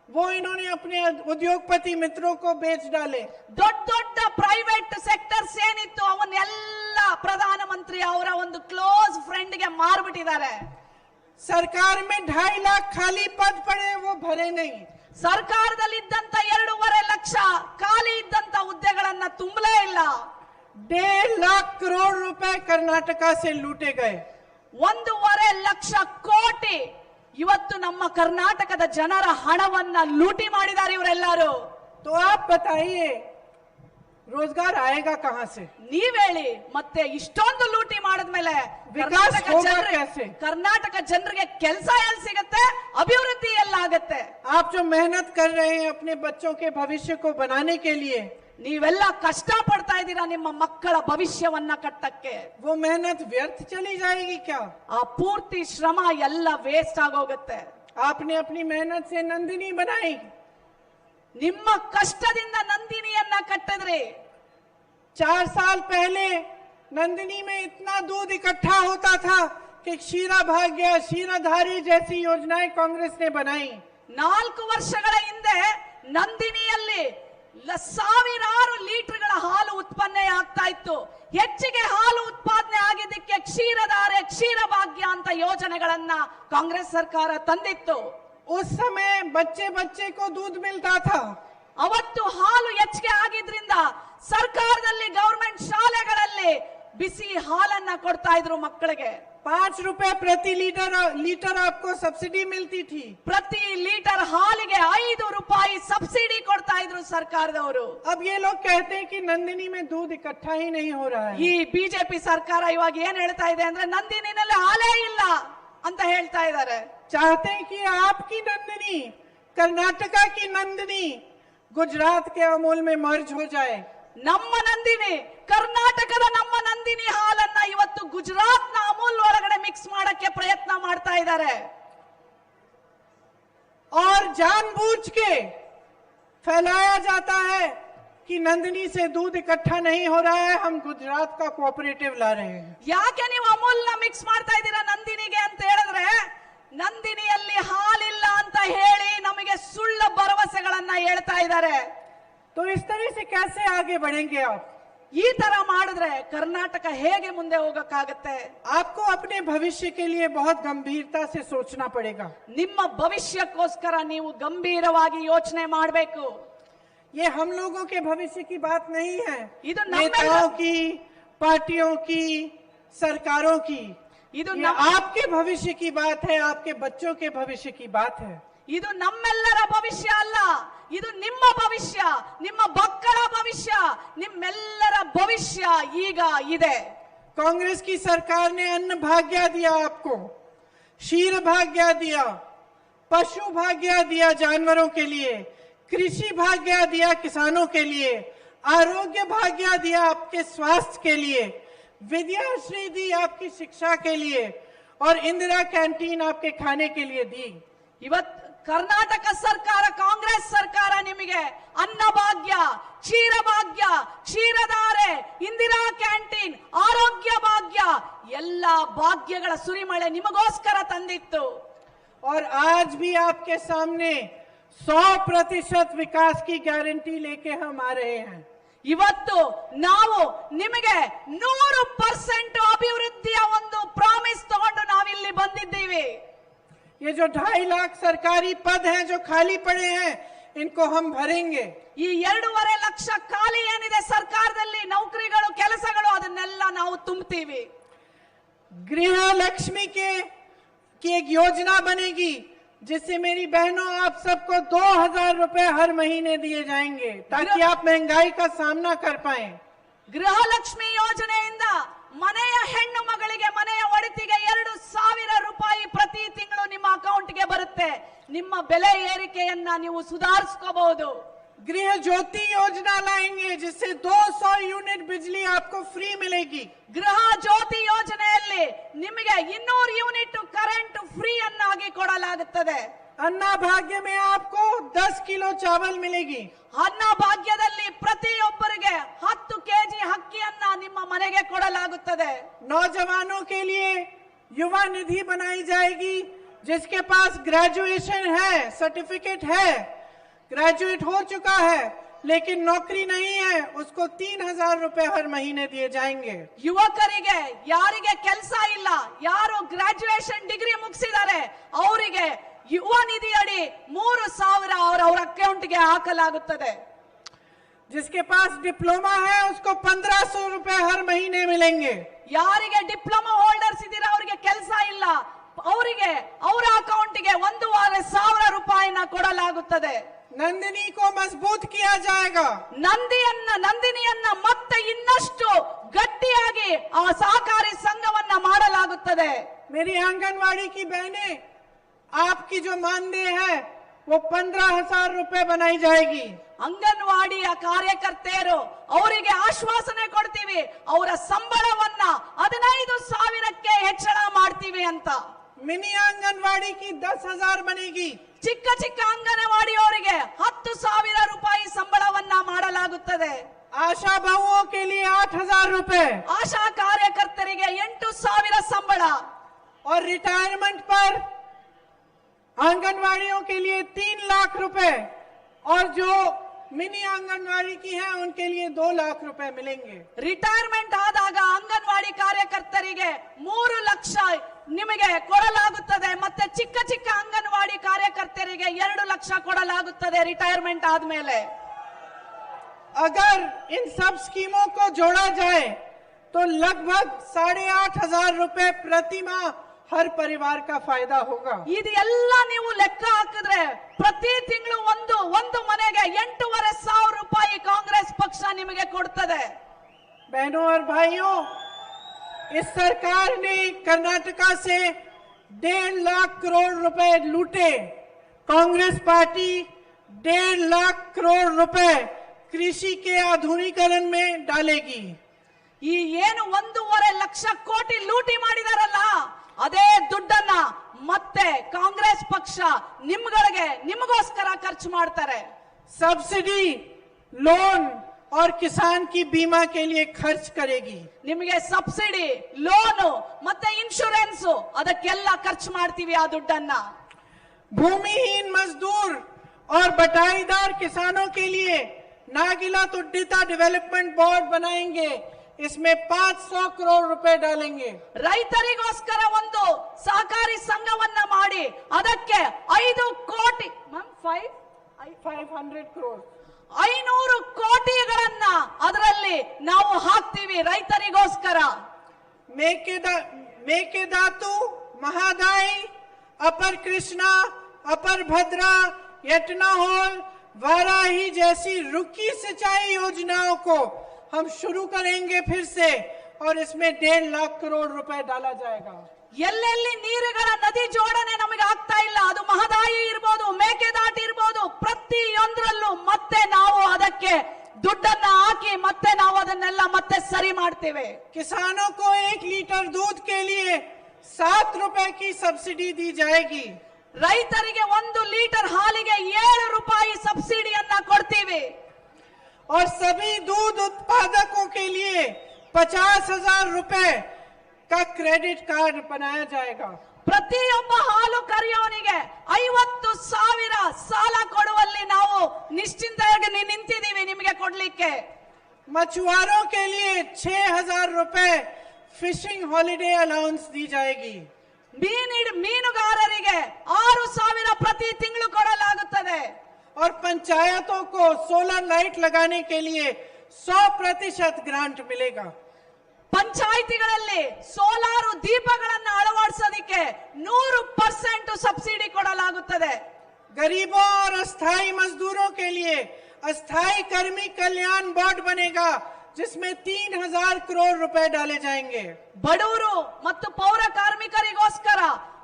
वो इन्होंने अपने उद्योगपति मित्रों को बेच डाले। ದೊಡ್ಡ ದೊಡ್ಡ ಪ್ರೈವೇಟ್ ಸೆಕ್ಟರ್ಸ್ ಏನಿತ್ತು ಅವನ್ನೆಲ್ಲ ಪ್ರಧಾನಮಂತ್ರಿ ಅವರ ಒಂದು ಕ್ಲೋಸ್ ಫ್ರೆಂಡ್ ಗೆ ಮಾರ್ಬಿಟ್ಟಿದ್ದಾರೆ. सरकार में 2.5 लाख खाली पद पड़े, वो भरे नहीं। ಸರ್ಕಾರದಲ್ಲಿ ಇದ್ದಂತ 2.5 ಲಕ್ಷ ಖಾಲಿ ಇದ್ದಂತ ಹುದ್ದೆಗಳನ್ನ ತುಂಬಲೇ ಇಲ್ಲ. 1.5 लाख करोड़ रुपए कर्नाटका से लूटे गए। 1.5 ಲಕ್ಷ ಕೋಟಿ ಇವತ್ತು ನಮ್ಮ ಕರ್ನಾಟಕದ ಜನರ ಹಣವನ್ನ ಲೂಟಿ ಮಾಡಿದ್ದಾರೆ ಇವರೆಲ್ಲರೂ. तो आप बताइए रोजगार आएगा कहां से? ನೀವ್ ಹೇಳಿ, ಮತ್ತೆ ಇಷ್ಟೊಂದು ಲೂಟಿ ಮಾಡಿದ್ಮೇಲೆ ವಿಕಾಸ್ ಹೋಗಾ कैसे? ಕರ್ನಾಟಕ ಜನರಿಗೆ ಕೆಲಸ ಎಲ್ಲಿ ಸಿಗುತ್ತೆ? ಅಭಿವೃದ್ಧಿ ಎಲ್ಲಾಗತ್ತೆ? आप जो मेहनत कर रहे हैं अपने बच्चों के भविष्य को बनाने के लिए, ನೀವೆಲ್ಲ ಕಷ್ಟ ಪಡ್ತಾ ಇದ್ದೀರಾ ನಿಮ್ಮ ಮಕ್ಕಳ ಭವಿಷ್ಯವನ್ನ ಕಟ್ಟಕ್ಕೆ, वो मेहनत व्यर्थ चली जाएगी क्या? ಆ ಪೂರ್ತಿ ಶ್ರಮ ಎಲ್ಲ ವೇಸ್ಟ್ ಆಗೋಗುತ್ತೆ. आपने अपनी मेहनत से नंदिनी बनाई, ನಿಮ್ಮ ಕಷ್ಟದಿಂದ ನಂದಿನಿಯನ್ನ ಕಟ್ಟಿದ್ರಿ. 4 साल पहले नंदिनी में इतना दूध इकट्ठा होता था कि शीरा भाग्य, शीराधारी जैसी योजनाएं कांग्रेस ने बनाई। 4 ವರ್ಷಗಳ ಹಿಂದೆ ನಂದಿನಿಯಲ್ಲಿ ಸಾವಿರಾರು ಲೀಟರ್ಗಳ ಹಾಲು ಉತ್ಪನ್ನ ಆಗ್ತಾ ಇತ್ತು. ಹೆಚ್ಚಿಗೆ ಹಾಲು ಉತ್ಪಾದನೆ ಆಗಿದ್ದಕ್ಕೆ ಕ್ಷೀರಧಾರೆ, ಕ್ಷೀರಭಾಗ್ಯ ಅಂತ ಯೋಜನೆಗಳನ್ನ ಕಾಂಗ್ರೆಸ್ ಸರ್ಕಾರ ತಂದಿತ್ತು. उस समय बच्चे बच्चे को दूध मिलता था। ಅವತ್ತು ಹಾಲು ಹೆಚ್ಚಿಗೆ ಆಗಿದ್ರಿಂದ ಸರ್ಕಾರದಲ್ಲಿ ಗವರ್ಮೆಂಟ್ ಶಾಲೆಗಳಲ್ಲಿ ಬಿಸಿ ಹಾಲನ್ನ ಕೊಡ್ತಾ ಇದ್ರು ಮಕ್ಕಳಿಗೆ. 5 रुपए प्रति लीटर आपको सब्सिडी मिलती थी। ಪ್ರತಿ ಲೀಟರ್ ಹಾಲಿಗೆ 5 ರೂಪಾಯಿ ಸಬ್ಸಿಡಿ ಕೊಡ್ತಾ ಇದ್ರು ಸರ್ಕಾರದವರು. अब ये लोग कहते हैं कि नंदिनी में दूध इकट्ठा ही नहीं हो रहा है। ಈ ಬಿಜೆಪಿ ಸರ್ಕಾರ ಇವಾಗ ಏನ್ ಹೇಳ್ತಾ ಇದೆ ಅಂದ್ರೆ ನಂದಿನಿನಲ್ಲಿ ಹಾಲೇ ಇಲ್ಲ ಅಂತ ಹೇಳ್ತಾ ಇದ್ದಾರೆ. चाहते हैं कि आपकी नंदिनी, कर्नाटका की नंदिनी गुजरात के अमूल में मर्ज हो जाए। ನಮ್ಮ ನಂದಿನಿ, ಕರ್ನಾಟಕದ ನಮ್ಮ ನಂದಿನಿ ಹಾಲನ್ನ ಇವತ್ತು ಗುಜರಾತ್ ನ ಅಮೂಲ್ ಒಳಗಡೆ ಮಿಕ್ಸ್ ಮಾಡಕ್ಕೆ ಪ್ರಯತ್ನ ಮಾಡ್ತಾ ಇದ್ದಾರೆ. और जानबूझ के फैलाया जाता है कि नंदिनी से दूध इकट्ठा नहीं हो रहा है, हम गुजरात का कोऑपरेटिव ला रहे हैं। ಯಾಕೆ ನೀವು ಅಮೂಲ್ ನ ಮಿಕ್ಸ್ ಮಾಡ್ತಾ ಇದ್ದೀರಾ ನಂದಿನಿಗೆ ಅಂತ ಹೇಳಿದ್ರೆ, ನಂದಿನಿಯಲ್ಲಿ ಹಾಲಿಲ್ಲ ಅಂತ ಹೇಳಿ ನಮಗೆ ನಿಮಗೆ ಸುಳ್ಳು ಭರವಸೆಗಳನ್ನ ಹೇಳ್ತಾ ಇದ್ದಾರೆ. तो इस तरह से कैसे आगे बढ़ेंगे आप? ಈ ತರ ಮಾಡಿದ್ರೆ ಕರ್ನಾಟಕ ಹೇಗೆ ಮುಂದೆ ಹೋಗಕ್ಕಾಗತ್ತೆ? आपको अपने भविष्य के लिए बहुत गंभीरता से सोचना पड़ेगा. ನಿಮ್ಮ ಭವಿಷ್ಯಕ್ಕೋಸ್ಕರ ನೀವು ಗಂಭೀರವಾಗಿ ಯೋಚನೆ ಮಾಡಬೇಕು. ये हम लोगों के भविष्य की बात नहीं है, ಇದು नेताओं की, पार्टियों की, सरकारों की. ಇದು ये आपके भविष्य की बात है, आपके बच्चों के भविष्य की बात है. ಇದು ನಮ್ಮೆಲ್ಲರ ಭವಿಷ್ಯ ಅಲ್ಲ, ಇದು ನಿಮ್ಮ ಭವಿಷ್ಯ, ನಿಮ್ಮ ಮಕ್ಕಳ ಭವಿಷ್ಯ, ನಿಮ್ಮೆಲ್ಲರ ಭವಿಷ್ಯ ಈಗ ಇದೆ. कांग्रेस की सरकार ने अन्न भाग्य दिया आपको, क्षीर भाग्य दिया, पशु भाग्य दिया जानवरों के लिए, कृषि भाग्य दिया किसानों के लिए, आरोग्य भाग्य दिया आपके स्वास्थ्य के लिए, विद्याश्री दी आपकी शिक्षा के लिए, और इंदिरा कैंटीन आपके खाने के लिए दी. ಇವತ್ತು ಕರ್ನಾಟಕ ಸರ್ಕಾರ, ಕಾಂಗ್ರೆಸ್ ಸರ್ಕಾರ ನಿಮಗೆ ಅನ್ನಭಾಗ್ಯ, ಕ್ಷೀರಭಾಗ್ಯ, ಕ್ಷೀರಧಾರೆ, ಇಂದಿರಾ ಕ್ಯಾಂಟೀನ್, ಆರೋಗ್ಯ ಭಾಗ್ಯ ಎಲ್ಲ ಭಾಗ್ಯಗಳ ಸುರಿಮಳೆ ನಿಮಗೋಸ್ಕರ ತಂದಿತ್ತು. और आज भी आपके सामने 100% विकास की गारंटी लेके हम आ रहे हैं. ಇವತ್ತು ನಾವು ನಿಮಗೆ 100% ಅಭಿವೃದ್ಧಿಯ ಒಂದು ಪ್ರಾಮಿಸ್ ತಗೊಂಡು ನಾವಿಲ್ಲಿ ಬಂದಿದ್ದೀವಿ. ये जो 2.5 लाख सरकारी पद हैं जो खाली पड़े हैं, इनको हम भरेंगे. ಈ 2.5 ಲಕ್ಷ ಖಾಲಿ ಏನಿದೆ ಸರ್ಕಾರದಲ್ಲಿ ನೌಕರಿಗಳು, ಕೆಲಸಗಳು, ಅದನ್ನೆಲ್ಲ ನಾವು ತುಂಬುತ್ತೀವಿ. गृह लक्ष्मी की एक योजना बनेगी जिससे मेरी बहनों आप सबको 2,000 रुपए हर महीने दिए जाएंगे ताकि आप महंगाई का सामना कर पाएं. ಗೃಹಲಕ್ಷ್ಮಿ ಯೋಜನೆಯಿಂದ ಮನೆಯ ಹೆಣ್ಣು ಮಗಳಿಗೆ, ಮನೆಯ ಒಡತಿಗೆ 2,000 ರೂಪಾಯಿ ಪ್ರತಿ ತಿಂಗಳು ನಿಮ್ಮ ಅಕೌಂಟ್ಗೆ ಬರುತ್ತೆ. ನಿಮ್ಮ ಬೆಲೆ ಏರಿಕೆಯನ್ನ ನೀವು ಸುಧಾರಿಸ್ಕೋಬಹುದು. गृह ज्योति योजना लाएंगे जिससे 200 यूनिट बिजली आपको फ्री मिलेगी. ಗೃಹ ಜ್ಯೋತಿ ಯೋಜನೆಯಲ್ಲಿ ನಿಮಗೆ 200 ಯೂನಿಟ್ ಕರೆಂಟ್ ಫ್ರೀ ಅನ್ನಾಗಿ ಕೊಡಲಾಗುತ್ತದೆ. अन्ना भाग्य में आपको 10 किलो चावल मिलेगी. ಅನ್ನ ಭಾಗ್ಯದಲ್ಲಿ ಪ್ರತಿಯೊಬ್ಬರಿಗೆ 10 ಕೆಜಿ ಅಕ್ಕಿಯನ್ನ ನಿಮ್ಮ ಮನೆಗೆ ಕೊಡಲಾಗುತ್ತದೆ. नौजवानों के लिए युवा निधि बनाई जाएगी. जिसके पास ग्रेजुएशन है, सर्टिफिकेट है, ग्रेजुएट हो चुका है लेकिन नौकरी नहीं है, उसको 3,000 रुपए हर महीने दिए जाएंगे. ಯುವಕರಿಗೆ, ಯಾರಿಗೆ ಕೆಲಸ ಇಲ್ಲ, ಯಾರು ಗ್ರಾಜುಯೇಷನ್ ಡಿಗ್ರಿ ಮುಗಿಸಿದ್ದಾರೆ ಅವರಿಗೆ ಯುವ ನಿಧಿ ಅಡಿ 3,000 ಅವರ ಅಕೌಂಟ್ಗೆ ಹಾಕಲಾಗುತ್ತದೆ. जिसके पास डिप्लोमा है उसको 1,500 रुपए हर महीने मिलेंगे. ಯಾರಿಗೆ ಡಿಪ್ಲೊಮಾ ಹೋಲ್ಡರ್ಸ್ ಇದ್ದೀರಾ ಅವರಿಗೆ ಕೆಲಸ ಇಲ್ಲ, ಅವರಿಗೆ ಅವರ ಅಕೌಂಟ್ಗೆ 1,500 ರೂಪಾಯಿನ ಕೊಡಲಾಗುತ್ತದೆ. नंदिनी को मजबूत किया जाएगा. ನಂದಿನಿಯನ್ನ ಮತ್ತೆ ಇನ್ನಷ್ಟು ಗಟ್ಟಿಯಾಗಿ ಆ ಸಹಕಾರಿ ಸಂಘವನ್ನ ಮಾಡಲಾಗುತ್ತದೆ. मेरी आंगनवाड़ी की बहनें, आपकी जो मानदेय है वो 15,000 रुपए बनाई जाएगी. ಅಂಗನವಾಡಿಯ ಕಾರ್ಯಕರ್ತೆಯರು ಅವರಿಗೆ ಆಶ್ವಾಸನೆ ಕೊಡ್ತೀವಿ, ಅವರ ಸಂಬಳವನ್ನ 15,000ಕ್ಕೆ ಹೆಚ್ಚಳ ಮಾಡ್ತೀವಿ ಅಂತ. मिनी आंगनवाड़ी की 10,000 बनेगी. ಚಿಕ್ಕ ಚಿಕ್ಕ ಅಂಗನವಾಡಿಯವರಿಗೆ 10,000 ರೂಪಾಯಿ ಸಂಬಳವನ್ನ ಮಾಡಲಾಗುತ್ತದೆ. आशा बहुओं के लिए 8,000 रुपए. ಆಶಾ ಕಾರ್ಯಕರ್ತರಿಗೆ 8,000 ಸಂಬಳ. और रिटायरमेंट पर आंगनवाड़ियों के लिए 3 लाख रुपए. और जो मिनी आंगनवाड़ी की है उनके लिए 2 लाख रुपए मिलेंगे. ರಿಟೈರ್ಮೆಂಟ್ ಆದಾಗ ಅಂಗನವಾಡಿ ಕಾರ್ಯಕರ್ತರಿಗೆ 3 ಲಕ್ಷ ನಿಮಗೆ ಕೊಡಲಾಗುತ್ತದೆ. ಮತ್ತೆ ಚಿಕ್ಕ ಚಿಕ್ಕ ಅಂಗನವಾಡಿ ಕಾರ್ಯಕರ್ತರಿಗೆ 2 ಲಕ್ಷ ಕೊಡಲಾಗುತ್ತದೆ ರಿಟೈರ್ಮೆಂಟ್ ಆದ್ಮೇಲೆ. अगर इन सब स्कीमों को जोड़ा जाए तो लगभग 8,500 रुपए प्रति माह हर परिवार का फायदा होगा. ಇದೆಲ್ಲ ನೀವು ಲೆಕ್ಕ ಹಾಕಿದ್ರೆ ಪ್ರತಿ ತಿಂಗಳು ಒಂದು ಮನೆಗೆ 8,500 ರೂಪಾಯಿ ಕಾಂಗ್ರೆಸ್ ಪಕ್ಷ ನಿಮಗೆ ಕೊಡ್ತದೆ. बहनों और भाइयों, इस सरकार ने कर्नाटका से 1.5 लाख करोड़ रुपए लूटे. कांग्रेस पार्टी 1.5 लाख करोड़ रुपए कृषि के आधुनिकीकरण में डालेगी. ಈ ಏನು 1.5 ಲಕ್ಷ ಕೋಟಿ ಲೂಟಿ ಮಾಡಿದಾರಲ್ಲ, ಅದೇ ದುಡ್ಡನ್ನ ಮತ್ತೆ ಕಾಂಗ್ರೆಸ್ ಪಕ್ಷ ನಿಮಗೋಸ್ಕರ ಖರ್ಚು ಮಾಡ್ತಾರೆ. सब्सिडी, लोन और किसान की बीमा के लिए खर्च करेगी. ನಿಮಗೆ ಸಬ್ಸಿಡಿ, ಲೋನು ಮತ್ತೆ ಇನ್ಶೂರೆನ್ಸ್ ಅದಕ್ಕೆಲ್ಲ ಖರ್ಚು ಮಾಡ್ತೀವಿ ಆ ದುಡ್ಡನ್ನ. भूमिहीन मजदूर और बटाईदार किसानों के लिए नागिला तुड्डिता डेवलपमेंट बोर्ड बनाएंगे। इसमें 500 करोड़ रुपए डालेंगे। ರೈತರಿಗೋಸ್ಕರ ಒಂದು ಸಹಕಾರಿ ಸಂಘವನ್ನ ಮಾಡಿ ಅದಕ್ಕೆ 5 ಕೋಟಿ 500 crore 500 ಕೋಟಿಗಳನ್ನ ಅದರಲ್ಲಿ ನಾವು ಹಾಕ್ತೀವಿ ರೈತರಿಗೋಸ್ಕರ। ಮೇಕೆದಾತು, महादाई, अपर कृष्णा, अपर भद्रा, यटनाहोल, वाराही जैसी रुकी सिंचाई योजनाओं को हम शुरू करेंगे फिर से और इसमें 1.5 लाख करोड़ रुपए डाला जाएगा। ಎಲ್ಲೆಲ್ಲಿ ನೀರುಗಳ ನದಿ ಜೋಡಣೆ ನಮಗೆ ಆಗ್ತಾ ಇಲ್ಲ, ಅದು ಮಹದಾಯಿ ಇರಬಹುದು, ಮೇಕೆದಾಟು ಇರಬಹುದು, ಪ್ರತಿಯೊಂದರಲ್ಲೂ ಮತ್ತೆ ನಾವು ಅದಕ್ಕೆ ದುಡ್ಡನ್ನ ಹಾಕಿ ಮತ್ತೆ ನಾವು ಅದನ್ನೆಲ್ಲ ಮತ್ತೆ ಸರಿ ಮಾಡ್ತೇವೆ। किसानों को 1 लीटर दूध के लिए 7 रुपए की सब्सिडी दी जाएगी। ರೈತರಿಗೆ 1 ಲೀಟರ್ ಹಾಲಿಗೆ 7 ರೂಪಾಯಿ ಸಬ್ಸಿಡಿಯನ್ನ ಕೊಡ್ತೀವಿ। और सभी दूध उत्पादकों के लिए 50,000 रुपए का क्रेडिट कार्ड बनाया जाएगा। ಪ್ರತಿಯೊಬ್ಬ ಹಾಲು ಕರೆಯೋನಿಗೆ 50,000 ಸಾಲ ಕೊಡುವಲ್ಲಿ ನಾವು ನಿಶ್ಚಿಂತೆಯಾಗಿ ನಿಂತಿದ್ದೀವಿ ನಿಮಗೆ ಕೊಡ್ಲಿಕ್ಕೆ। मछुआरों के लिए 6,000 रुपए फिशिंग हॉलिडे अलाउंस दी जाएगी। ಮೀನುಗಾರರಿಗೆ 6,000 ಪ್ರತಿ ತಿಂಗಳು ಕೊಡಲಾಗುತ್ತದೆ। और पंचायतों को सोलर लाइट लगाने के लिए 100% ग्रांट मिलेगा। ಪಂಚಾಯಿತಿಗಳಲ್ಲಿ ಸೋಲಾರ್ ದೀಪಗಳನ್ನು ಅಳವಡಿಸೋದಕ್ಕೆ 100% ಸಬ್ಸಿಡಿ ಕೊಡಲಾಗುತ್ತದೆ। गरीबों और अस्थायी मजदूरों के लिए अस्थायी कर्मी कल्याण बोर्ड बनेगा जिसमें 3,000 करोड़ रुपए डाले जाएंगे। ಬಡವರು ಮತ್ತು ಪೌರ ಕಾರ್ಮಿಕರಿಗೋಸ್ಕರ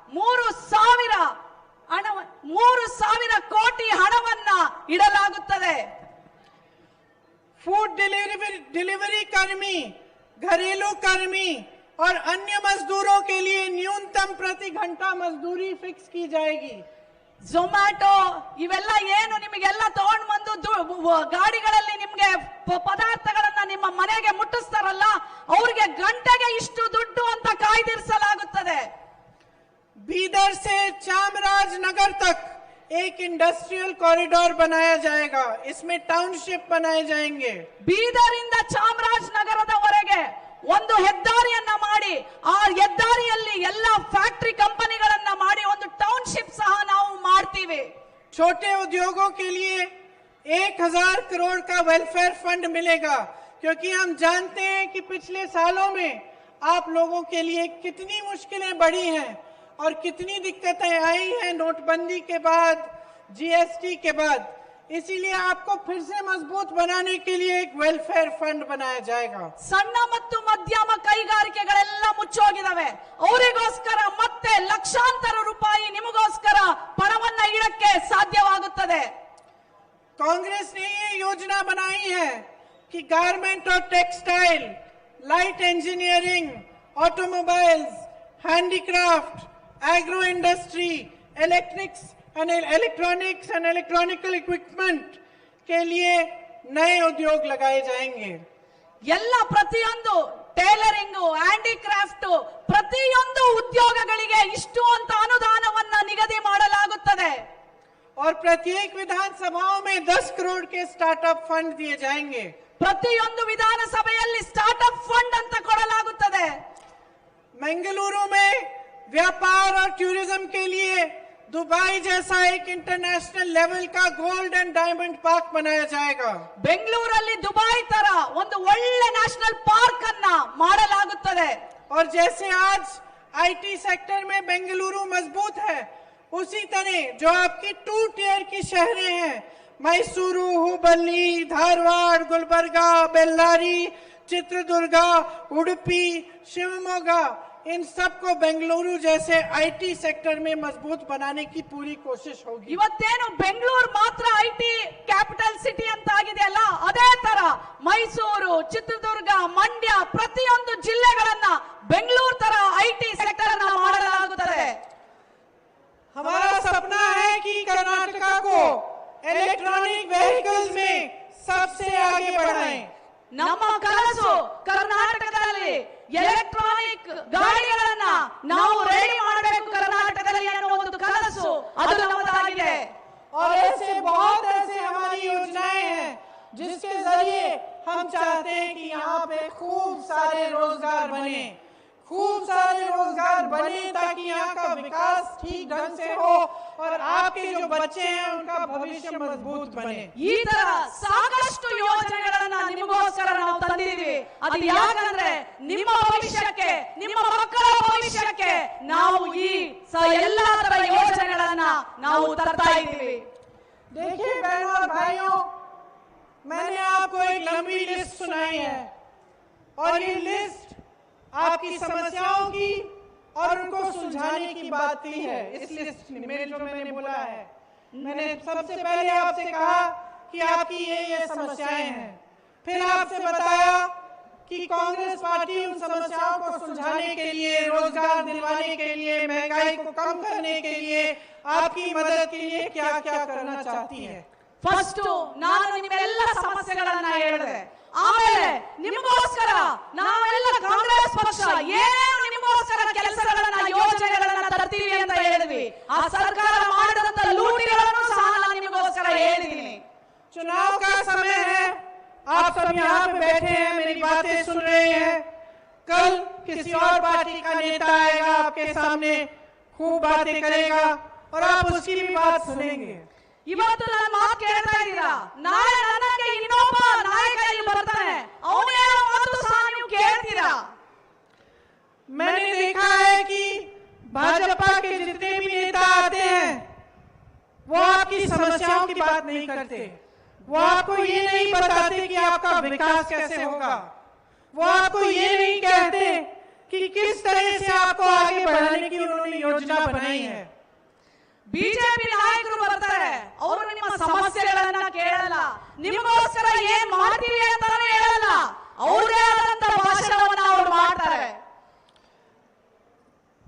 3,000 ಕೋಟಿ ಹಣವನ್ನ ಇಡಲಾಗುತ್ತದೆ। फूड डिलीवरी कर्मी, घरेलू कर्मी और अन्य मजदूरों के लिए न्यूनतम प्रति घंटा मजदूरी फिक्स की जाएगी। ಝೊಮ್ಯಾಟೊ ಇವೆಲ್ಲ ಏನು ನಿಮಗೆಲ್ಲ ತಗೊಂಡು ಬಂದು ಗಾಡಿಗಳಲ್ಲಿ ನಿಮ್ಗೆ ಪದಾರ್ಥಗಳನ್ನ ನಿಮ್ಮ ಮನೆಗೆ ಮುಟ್ಟಿಸ್ತಾರಲ್ಲ, ಅವ್ರಿಗೆ ಗಂಟೆಗೆ ಇಷ್ಟು ದುಡ್ಡು ಅಂತ ಕಾಯ್ದಿರಿಸಲಾಗುತ್ತದೆ। बीदर से चामराजनगर तक एक इंडस्ट्रियल कॉरिडोर बनाया जाएगा। इसमें टाउनशिप बनाए जाएंगे। ಬೀದರಿಂದ ಚಾಮರಾಜನಗರದವರೆಗೆ ಒಂದು ಹೆದ್ದಾರಿಯನ್ನ ಮಾಡಿ ಆ ಹೆದ್ದಾರಿಯಲ್ಲಿ ಎಲ್ಲ ಫ್ಯಾಕ್ಟರಿ ಕಂಪನಿಗಳನ್ನ ಮಾಡಿ ಒಂದು ಟೌನ್ಶಿಪ್ ಸಹ ನಾವು ಮಾಡ್ತೀವಿ। छोटे उद्योगों के लिए 1,000 करोड़ का वेलफेयर फंड मिलेगा, क्योंकि हम जानते हैं कि पिछले सालों में आप लोगों के लिए कितनी मुश्किलें बढ़ी हैं और कितनी दिक्कतें आई हैं नोटबंदी के बाद, जीएसटी के बाद। इसीलिए आपको फिर से मजबूत बनाने के लिए एक वेलफेयर फंड बनाया जाएगा। ಸಣ್ಣ ಮತ್ತು ಮಧ್ಯಮ ಕೈಗಾರಿಕೆಗಳೆಲ್ಲ ಮುಚ್ಚೋಗಿದಾವೆ, ಅವರಿಗೋಸ್ಕರ ಮತ್ತೆ ಲಕ್ಷಾಂತರ ರೂಪಾಯಿ ನಿಮಗೋಸ್ಕರ ಪಣವನ್ನ ಇಡಕ್ಕೆ ಸಾಧ್ಯವಾಗುತ್ತದೆ। कांग्रेस ने ये योजना बनाई है कि गारमेंट और textile, light engineering, automobiles, handicraft, agro industry, electronics and electronical equipment के लिए नए उद्योग लगाए जाएंगे। ಎಲ್ಲ ಪ್ರತಿಯೊಂದು ಟೈಲರಿಂಗ್, ಹ್ಯಾಂಡಿಕ್ರಾಫ್ಟ್ ಪ್ರತಿಯೊಂದು ಉದ್ಯೋಗಗಳಿಗೆ ಇಷ್ಟು ಅಂತ ಅನುದಾನವನ್ನ ನಿಗದಿ ಮಾಡಲಾಗುತ್ತದೆ। और प्रत्येक विधानसभाओं में 10 करोड़ के स्टार्टअप फंड दिए जाएंगे। ಪ್ರತಿಯೊಂದು ವಿಧಾನಸಭೆಯಲ್ಲಿ ಸ್ಟಾರ್ಟ್ಅಪ್ ಫಂಡ್ ಅಂತ ಕೊಡಲಾಗುತ್ತದೆ। बेंगलुरु में व्यापार और टूरिज्म के लिए दुबई जैसा एक इंटरनेशनल लेवल का गोल्ड एंड डायमंड पार्क बनाया जाएगा। ಬೆಂಗಳೂರಲ್ಲಿ ದುಬೈ ತರ ಒಂದು ಒಳ್ಳೆ ನ್ಯಾಷನಲ್ ಪಾರ್ಕ್ ಅನ್ನ ಮಾಡಲಾಗುತ್ತದೆ। और जैसे आज आईटी सेक्टर में बेंगलुरु मजबूत है, उसी तरह जो आपकी 2 टियर की शहरें हैं, मैसूरू, हुबली, धारवाड़, गुलबर्गा, बेल्लारी, चित्रदुर्गा, उडुपी, शिवमोगा, इन सबको बेंगलुरु जैसे आईटी सेक्टर में मजबूत बनाने की पूरी कोशिश होगी। ಇವತ್ತೇನು ಬೆಂಗಳೂರು ಮಾತ್ರ ಐಟಿ ಕ್ಯಾಪಿಟಲ್ ಸಿಟಿ ಅಂತ ಆಗಿದೆಯಲ್ಲ, ಅದೇ ತರ ಮೈಸೂರು, ಚಿತ್ರದುರ್ಗ, ಮಂಡ್ಯ ಪ್ರತಿಯೊಂದು ಜಿಲ್ಲೆಗಳನ್ನ ಬೆಂಗಳೂರು ತರ ಐಟಿ ಸೆಕ್ಟರ್ ಅನ್ನ ಮಾಡಲಾಗುತ್ತದೆ। हमारा सपना है कि कर्नाटका को इलेक्ट्रॉनिक व्हीकल्स में सबसे आगे बढ़ाएं। ನಮ್ಮ ಕನಸು ಕರ್ನಾಟಕದಲ್ಲಿ ಎಲೆಕ್ಟ್ರಾನಿಕ್ ಗಾಡಿಗಳನ್ನ ನಾವು ರೆಡಿ ಮಾಡಬೇಕು ಕರ್ನಾಟಕದಲ್ಲಿ ಅನ್ನೋ ಒಂದು ಕನಸು ಅದು ನಮ್ಮದಾಗಿದೆ। और ऐसे बहुत ऐसे हमारी योजनाएं हैं जिसके जरिए हम चाहते हैं कि यहाँ पे खूब सारे रोजगार बने, खूब सारे रोजगार बने ताकि यहाँ का विकास ठीक ढंग से हो और आपके जो बच्चे हैं उनका भविष्य मजबूत बने। ಈ ತರ ಸಾಕಷ್ಟು ಯೋಜನೆಗಳನ್ನ ನಿಮಗೋಸ್ಕರ ನಾವು ತಂದಿದ್ದೀವಿ. ಅದು ಯಾಕಂದ್ರೆ ನಿಮ್ಮ ಭವಿಷ್ಯಕ್ಕೆ, ನಿಮ್ಮ ಮಕ್ಕಳ ಭವಿಷ್ಯಕ್ಕೆ ನಾವು ಈ ಎಲ್ಲಾ ತರ ಯೋಜನೆಗಳನ್ನ ನಾವು ತರ್ತಾ ಇದ್ದೀವಿ. देखिए बहनों और भाइयों, मैंने आपको एक लंबी लिस्ट सुनाई है और ये लिस्ट आपकी समस्याओं की और उनको सुलझाने की बात की है। इस लिस्ट में मैंने बोला है, मैंने सबसे पहले आपसे कहा कि आपकी ये समस्याएं हैं, फिर आपसे बताया कि कांग्रेस पार्टी उन समस्याओं को सुलझाने के लिए, रोजगार दिलवाने के लिए, महंगाई को कम करने के लिए, आपकी मदद के लिए क्या क्या करना चाहती है। ಫಸ್ಟ್ ನಾನು ನಿಮ್ಮೆಲ್ಲ ಸಮಸ್ಯೆಗಳನ್ನ ಹೇಳಿದೆ, ಆಮೇಲೆ ನಿಮಗೋಸ್ಕರ ನಾವೆಲ್ಲ ಕಾಂಗ್ರೆಸ್ ಪಕ್ಷ ಏನೇನು ನಿಮಗೋಸ್ಕರ ಕೆಲಸಗಳನ್ನ, ಯೋಜನೆಗಳನ್ನ ತರ್ತೀವಿ ಅಂತ ಹೇಳಿದ್ವಿ. ಆ ಸರ್ಕಾರ ಮಾಡಿದಂತ ಲೂಟಿಗಳನ್ನು ಸಹ ನಾನು ನಿಮಗೋಸ್ಕರ ಹೇಳಿದ್ದೀನಿ. चुनाव का समय है, आप सब यहाँ पे बैठे हैं, मेरी बातें सुन रहे हैं। कल किसी और पार्टी का नेता आएगा, आपके सामने खूब बातें करेगा और आप उसकी भी बात सुनेंगे। ಇವತ್ತು ನನ್ನ ಮಾತು ಕೇಳ್ತಾ ಇದ್ದೀರಾ, ನಾಳೆ ನನಗೆ ಇನ್ನೊಬ್ಬ ನಾಯಕ ಇಲ್ಲಿ ಬರ್ತಾನೆ, ಅವನ ಹೇಳೋ ಮಾತು ಸಹ ನೀವು ಕೇಳ್ತೀರಾ. मैंने देखा है कि भाजपा के जितने भी नेता आते हैं वो आपकी समस्याओं की बात नहीं करते, वो आपको ये नहीं बताते कि आपका विकास कैसे होगा, वो आपको ये नहीं कहते कि किस तरह से आपको आगे बढ़ाने की उन्होंने योजना बनाई है। ಬಿಜೆಪಿ ನಾಯಕರು ಬರ್ತಾರೆ, ಅವರು ನಿಮ್ಮ ಸಮಸ್ಯೆಗಳನ್ನ ಕೇಳಲ್ಲ, ನಿಮಗೋಸ್ಕರ ಏನ್ ಮಾಡ್ತೀವಿ ಅಂತಾನೆ ಹೇಳಲ್ಲ, ಅವರೇ ಆದಂತ ಭಾಷಣವನ್ನ ಅವರು ಮಾಡ್ತಾರೆ.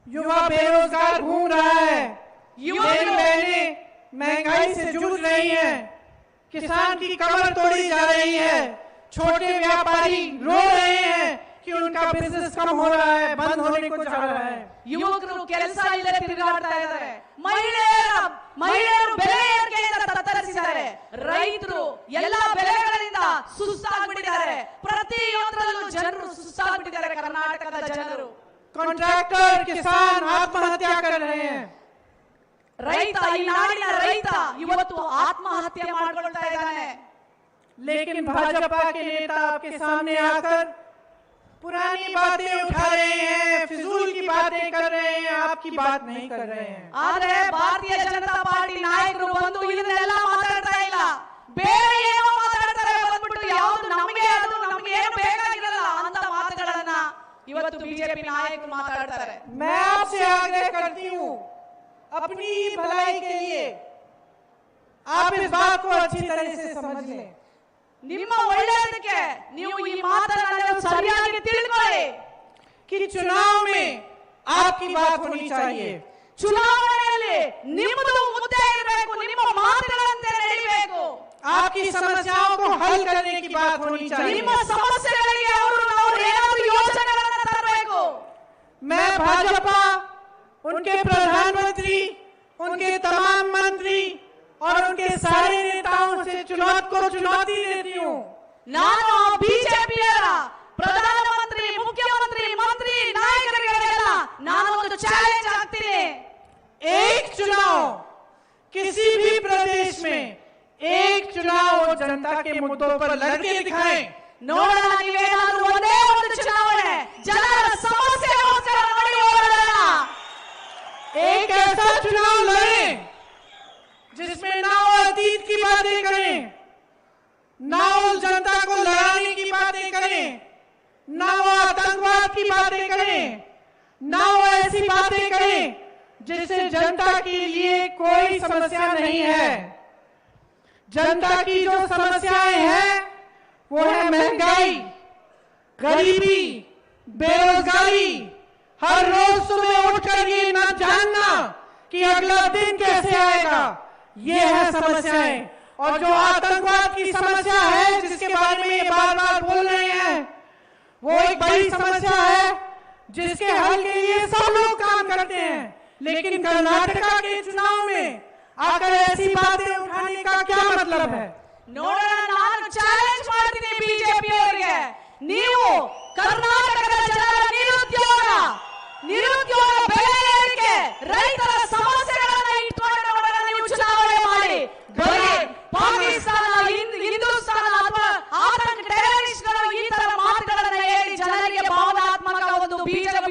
युवा बेरोजगार घूम रहा है, युवाएं बहनें महंगाई से जूझ रही हैं, किसान की कमर तोड़ी जा रही है, छोटे व्यापारी रो रहे हैं कि उनका बिजनेस कम हो रहा है, बंद होने को जा रहा है। ಯುವಕರು ಕೆಲಸ ಇಲ್ಲದೆ ತಿರುಗಾಡ್ತಾ ಇದ್ದಾರೆ, ಮಹಿಳೆಯರು ಬೆಲೆ ಏರಿಕೆಯಿಂದ ತತ್ತರಿಸಿದ್ದಾರೆ, ರೈತರು ಎಲ್ಲಾ ಬೆಲೆಗಳಿಂದ ಸುಸ್ತಾಗ್ಬಿಟ್ಟಿದ್ದಾರೆ, ಪ್ರತಿಯೊಂದರಲ್ಲೂ ಜನರು ಸುಸ್ತಾಗ್ಬಿಟ್ಟಿದ್ದಾರೆ. ಕರ್ನಾಟಕದ ಜನರು, कॉन्ट्रैक्टर, किसान आत्महत्या कर रहे हैं। ರೈತ, ಈ ನಾಡಿನ ರೈತ ಇವತ್ತು ಆತ್ಮಹತ್ಯೆ ಮಾಡ್ಕೊಳ್ತಾ ಇದ್ದಾನೆ. लेकिन भाजपा के नेता आपके सामने आकर पुरानी बातें उठा रहे हैं, फिजूल की बातें कर रहे हैं, आपकी बात नहीं कर रहे हैं। ಆದ್ರೆ ಭಾರತೀಯ ಜನತಾ ಪಾರ್ಟಿ ನಾಯಕರು ಬಂದು ಇದನ್ನೆಲ್ಲ ಮಾತಾಡ್ತಾ ಇಲ್ಲ, ಬೇರೆ ಏನೋ ಮಾತಾಡ್ತಾರೆ. ಬಂದ್ಬಿಟ್ಟು ಯಾವುದು ನಮಗೆ ಅದು ನಮಗೆ ಏನು ಬೇಕಾಗಿರಲ್ಲ ಅಂತ ಮಾತುಗಳನ್ನ ಇವತ್ತು ಬಿಜೆಪಿ ನಾಯಕರು ಮಾತಾಡ್ತಾರೆ. मैं आपसे आग्रह करती हूँ, अपनी भलाई के लिए आप इस बात को अच्छी तरह से समझ लें। ನಿಮ್ಮ ಒಳ್ಳೆಯದಕ್ಕೆ ನೀವು ಈ ಮಾತನ್ನ ಸರಿಯಾಗಿ ತಿಳ್ಕೊಳ್ಳಿ. कि चुनाव में आपकी बात होनी चाहिए, ಚುನಾವಣೆಯಲ್ಲಿ ನಿಮ್ಮದು ಮುದ್ದೆ ಇರಬೇಕು, ನಿಮ್ಮ ಮಾತುಗಳಂತೆ ನಡೀಬೇಕು, आपकी समस्याओं को हल करने की बात होनी चाहिए। ನಿಮ್ಮ ಸಮಸ್ಯೆಗಳಿಗೆ ನಾವು ಏನಾದರೂ ಯೋಜನೆಗಳನ್ನು ತರಬೇಕು. मैं भाजपा, उनके प्रधानमंत्री, उनके तमाम मंत्री और उनके सारे नेताओं से चुनौती देती हूँ। ನಾನು ಬಿಜೆಪಿಯರ ಪ್ರಧಾನಮಂತ್ರಿ, ಮುಖ್ಯಮಂತ್ರಿ, ಮಂತ್ರಿ, ನಾಯಕರಿಗೆಲ್ಲ ನಾನು ಒಂದು ಚಾಲೆಂಜ್ ಹಾಕ್ತೀನಿ. एक चुनाव किसी भी प्रदेश में, एक चुनाव वो जनता के मुद्दों पर लड़के दिखाएं। ನೋಡೋಣ, ನೀವೇನಾದ್ರೂ ಒಂದೇ ಒಂದು ಚುನಾವಣೆ ಜನರ ಸಮಸ್ಯೆಗೋಸ್ಕರ ನೋಡಿ ಹೋರಾಡೋಣ. एक ऐसा चुनाव लड़ें जिसमें ना वो अतीत की बातें करें, ना वो जनता को लड़ाने की बातें करें, ना वो आतंकवाद की बातें करें, ना वो ऐसी बातें करें जिससे जनता के लिए कोई समस्या नहीं है। जनता की जो समस्याएं हैं वो है महंगाई, गरीबी, बेरोजगारी, हर रोज सुबह उठकर ये न जानना कि अगला दिन कैसे आएगा, ये है समस्याएं। और जो आतंकवाद की समस्या है जिसके बारे में ये बार बार बोल रहे हैं, वो एक बड़ी समस्या है जिसके हल के लिए सब लोग काम करते हैं। लेकिन कर्नाटका के चुनाव में आकर ऐसी बातें उठाने का क्या मतलब है? ನೋಡೋಣ, ನಾನು ಚಾಲೆಂಜ್ ಮಾಡ್ತೀನಿ ಬಿಜೆಪಿ ಅವರಿಗೆ. ನೀವು ಕರ್ನಾಟಕದ ಜನರ ನಿರುದ್ಯೋಗ ಬೆಲೆ ಏರಿಕೆ, ರೈತರ ಸಮಸ್ಯೆಗಳನ್ನ ಇಟ್ಕೊಂಡು ನೋಡೋಣ, ನೀವು ಚುನಾವಣೆ ಮಾಡಿ. ಬರೀ ಪಾಕಿಸ್ತಾನ, ಹಿಂದೂಸ್ತಾನ ಅಥವಾ ಆತಂಕ ಟೆರರಿಸ್ಟ್ಗಳು ಈ ತರ ಮಾತುಗಳನ್ನ ಹೇಳಿ ಜನರಿಗೆ ಭಾವನಾತ್ಮಕ ಒಂದು ಬೀಜವನ್ನ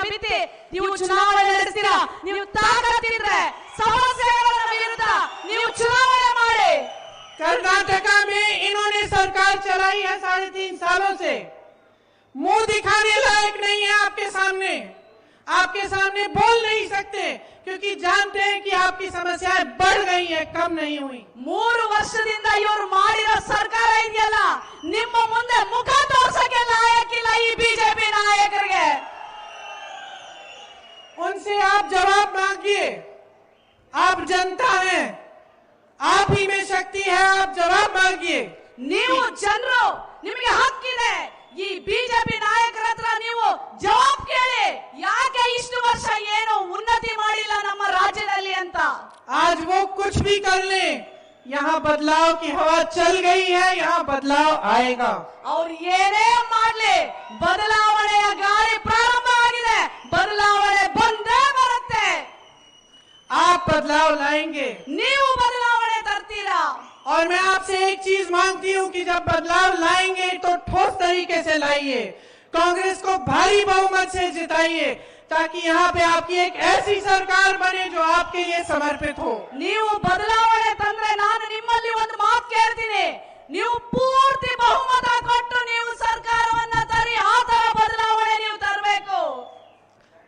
ಬಿತ್ತಿ ನೀವು ಚುನಾವಣೆ ನಡೆಸ್ತೀರಾ. ನೀವು ತಾಕತ್ತಿದ್ರೆ ಸಮಸ್ಯೆಗಳ ವಿರುದ್ಧ ನೀವು ಚುನಾವಣೆ ಮಾಡಿ. कर्नाटका में इन्होंने सरकार चलाई है 3.5 सालों से, मुंह दिखाने लायक नहीं है आपके सामने बोल नहीं सकते, क्योंकि जानते हैं कि आपकी समस्याएं बढ़ गई है, कम नहीं हुई. 3 ವರ್ಷದಿಂದ ಇವರು ಮಾಡಿರೋ ಸರ್ಕಾರ ಇದೆಯಲ್ಲ, ನಿಮ್ಮ ಮುಂದೆ ಮುಖ ತೋರ್ಸಕ್ಕೆ ಲಾಯಕ್ಕಿಲ್ಲ ಈ ಬಿಜೆಪಿ ನಾಯಕರಿಗೆ. उनसे आप जवाब मांगिए, आप जनता हैं, आप ही में शक्ति है, आप जवाब मांगिए. ನೀವು ಜನರು, ನಿಮಗೆ ಹಕ್ಕಿದೆ. ಈ ಬಿಜೆಪಿ ನಾಯಕರ ಹತ್ರ ನೀವು ಜವಾಬ್ ಕೇಳಿ, ಯಾಕೆ ಇಷ್ಟು ವರ್ಷ ಏನು ಉನ್ನತಿ ಮಾಡಿಲ್ಲ ನಮ್ಮ ರಾಜ್ಯದಲ್ಲಿ ಅಂತ. आज वो कुछ भी कर ले, यहाँ बदलाव की हवा चल गई है, यहाँ बदलाव आएगा. ಅವ್ರು ಏನೇ ಮಾಡ್ಲಿ, ಬದಲಾವಣೆಯ ಗಾಳಿ ಪ್ರಾರಂಭ ಆಗಿದೆ, ಬದಲಾವಣೆ ಬಂದೇ ಬರುತ್ತೆ. आप बदलाव लाएंगे, ನೀವು ಬದಲಾವಣೆ ತರ್ತೀರಾ. और मैं आपसे एक चीज मांगती हूँ कि जब बदलाव लाएंगे तो ठोस तरीके से लाइए, कांग्रेस को भारी बहुमत से जिताइए, ताकि यहाँ पे आपकी एक ऐसी सरकार बने जो आपके लिए समर्पित हो. ನೀವು ಬದಲಾವಣೆ ತಂದ್ರೆ ನಾನು ನಿಮ್ಮಲ್ಲಿ ಒಂದು ಮಾತು ಕೇಳ್ತೀನಿ, ನೀವು ಪೂರ್ತಿ ಬಹುಮತ ಕೊಟ್ಟು ನೀವು ಸರ್ಕಾರವನ್ನ ತರಿ, ಆ ತರ ಬದಲಾವಣೆ ನೀವು ತರಬೇಕು.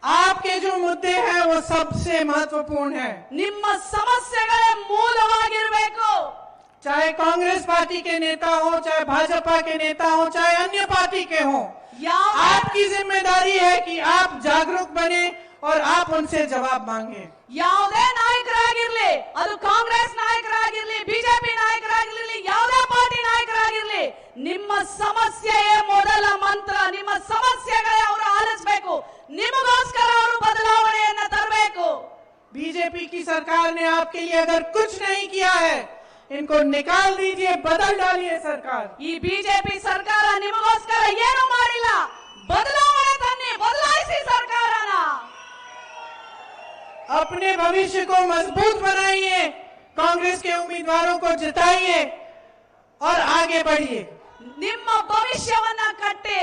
आपके जो मुद्दे हैं वो सबसे महत्वपूर्ण है. ನಿಮ್ಮ ಸಮಸ್ಯೆಗಳೇ ಮೂಲವಾಗಿರಬೇಕು. चाहे कांग्रेस पार्टी के नेता हो, चाहे भाजपा के नेता हो, चाहे अन्य पार्टी के हो, आपकी जिम्मेदारी है कि आप जागरूक बने और आप उनसे जवाब मांगे. ಯಾವುದೇ ನಾಯಕರಾಗಿರ್ಲಿ, ಅದು ಕಾಂಗ್ರೆಸ್ ನಾಯಕರಾಗಿರ್ಲಿ, ಬಿಜೆಪಿ ನಾಯಕರಾಗಿರ್ಲಿ, ಯಾವುದೇ ಪಾರ್ಟಿ ನಾಯಕರಾಗಿರ್ಲಿ, ನಿಮ್ಮ ಸಮಸ್ಯೆಯೇ ಮೊದಲ ಮಂತ್ರ. ನಿಮ್ಮ ಸಮಸ್ಯೆಗಳೇ ಅವರು ಆಲಿಸಬೇಕು, ನಿಮಗೋಸ್ಕರ ಅವರು ಬದಲಾವಣೆಯನ್ನ ತರಬೇಕು. बीजेपी की सरकार ने आपके लिए अगर कुछ नहीं किया है, इनको निकाल दीजिए, बदल डालिए सरकार. ಈ ಬಿಜೆಪಿ ಸರ್ಕಾರ ನಿಮಗೋಸ್ಕರ ಏನು ಮಾಡಿಲ್ಲ, ಬದಲಾವಣೆ ತನ್ನಿ, ಬದಲಾಯಿಸಿ ಸರ್ಕಾರನ. अपने भविष्य को मजबूत बनाइए, कांग्रेस के उम्मीदवारों को जिताइए और आगे बढ़िए. ನಿಮ್ಮ ಭವಿಷ್ಯವನ್ನ ಕಟ್ಟಿ,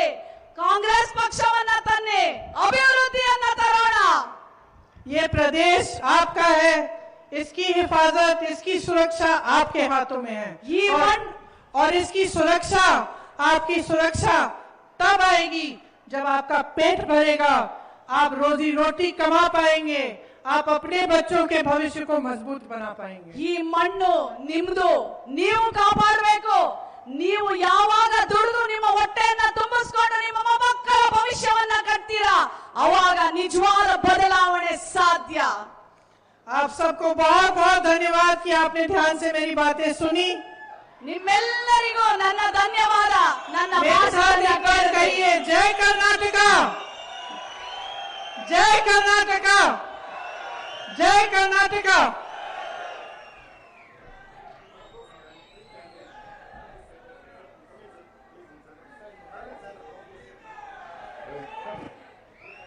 ಕಾಂಗ್ರೆಸ್ ಪಕ್ಷವನ್ನ ತನ್ನಿ, ಅಭಿವೃದ್ಧಿಯನ್ನ ತರೋಣ. ये प्रदेश आपका है, इसकी हिफाजत, इसकी सुरक्षा आपके हाथों में है. और इसकी सुरक्षा, आपकी सुरक्षा तब आएगी जब आपका पेट भरेगा, आप रोजी रोटी कमा पाएंगे, आप अपने बच्चों के भविष्य को मजबूत बना पाएंगे. ಈ ಮಣ್ಣು ನಿಮ್ದು, ನೀವು ಕಾಪಾಡಬೇಕು. ನೀವು ಯಾವಾಗ ದುಡಿದು ನಿಮ್ಮ ಹೊಟ್ಟೆಯನ್ನ ತುಂಬಿಸ್ಕೊಂಡು ನಿಮ್ಮ ಮಕ್ಕಳ ಭವಿಷ್ಯವನ್ನ ಕಟ್ತೀರಾ, ಅವಾಗ ನಿಜವಾದ ಬದಲಾವಣೆ ಸಾಧ್ಯ. आप सबको बहुत बहुत धन्यवाद कि आपने ध्यान से मेरी बातें सुनी. ನಿಮ್ಮೆಲ್ಲರಿಗೂ ನನ್ನ ಧನ್ಯವಾದ. ನನ್ನ मेरे साथ एक बार कहिए, जय कर्नाटका, जय कर्नाटका, जय कर्नाटका.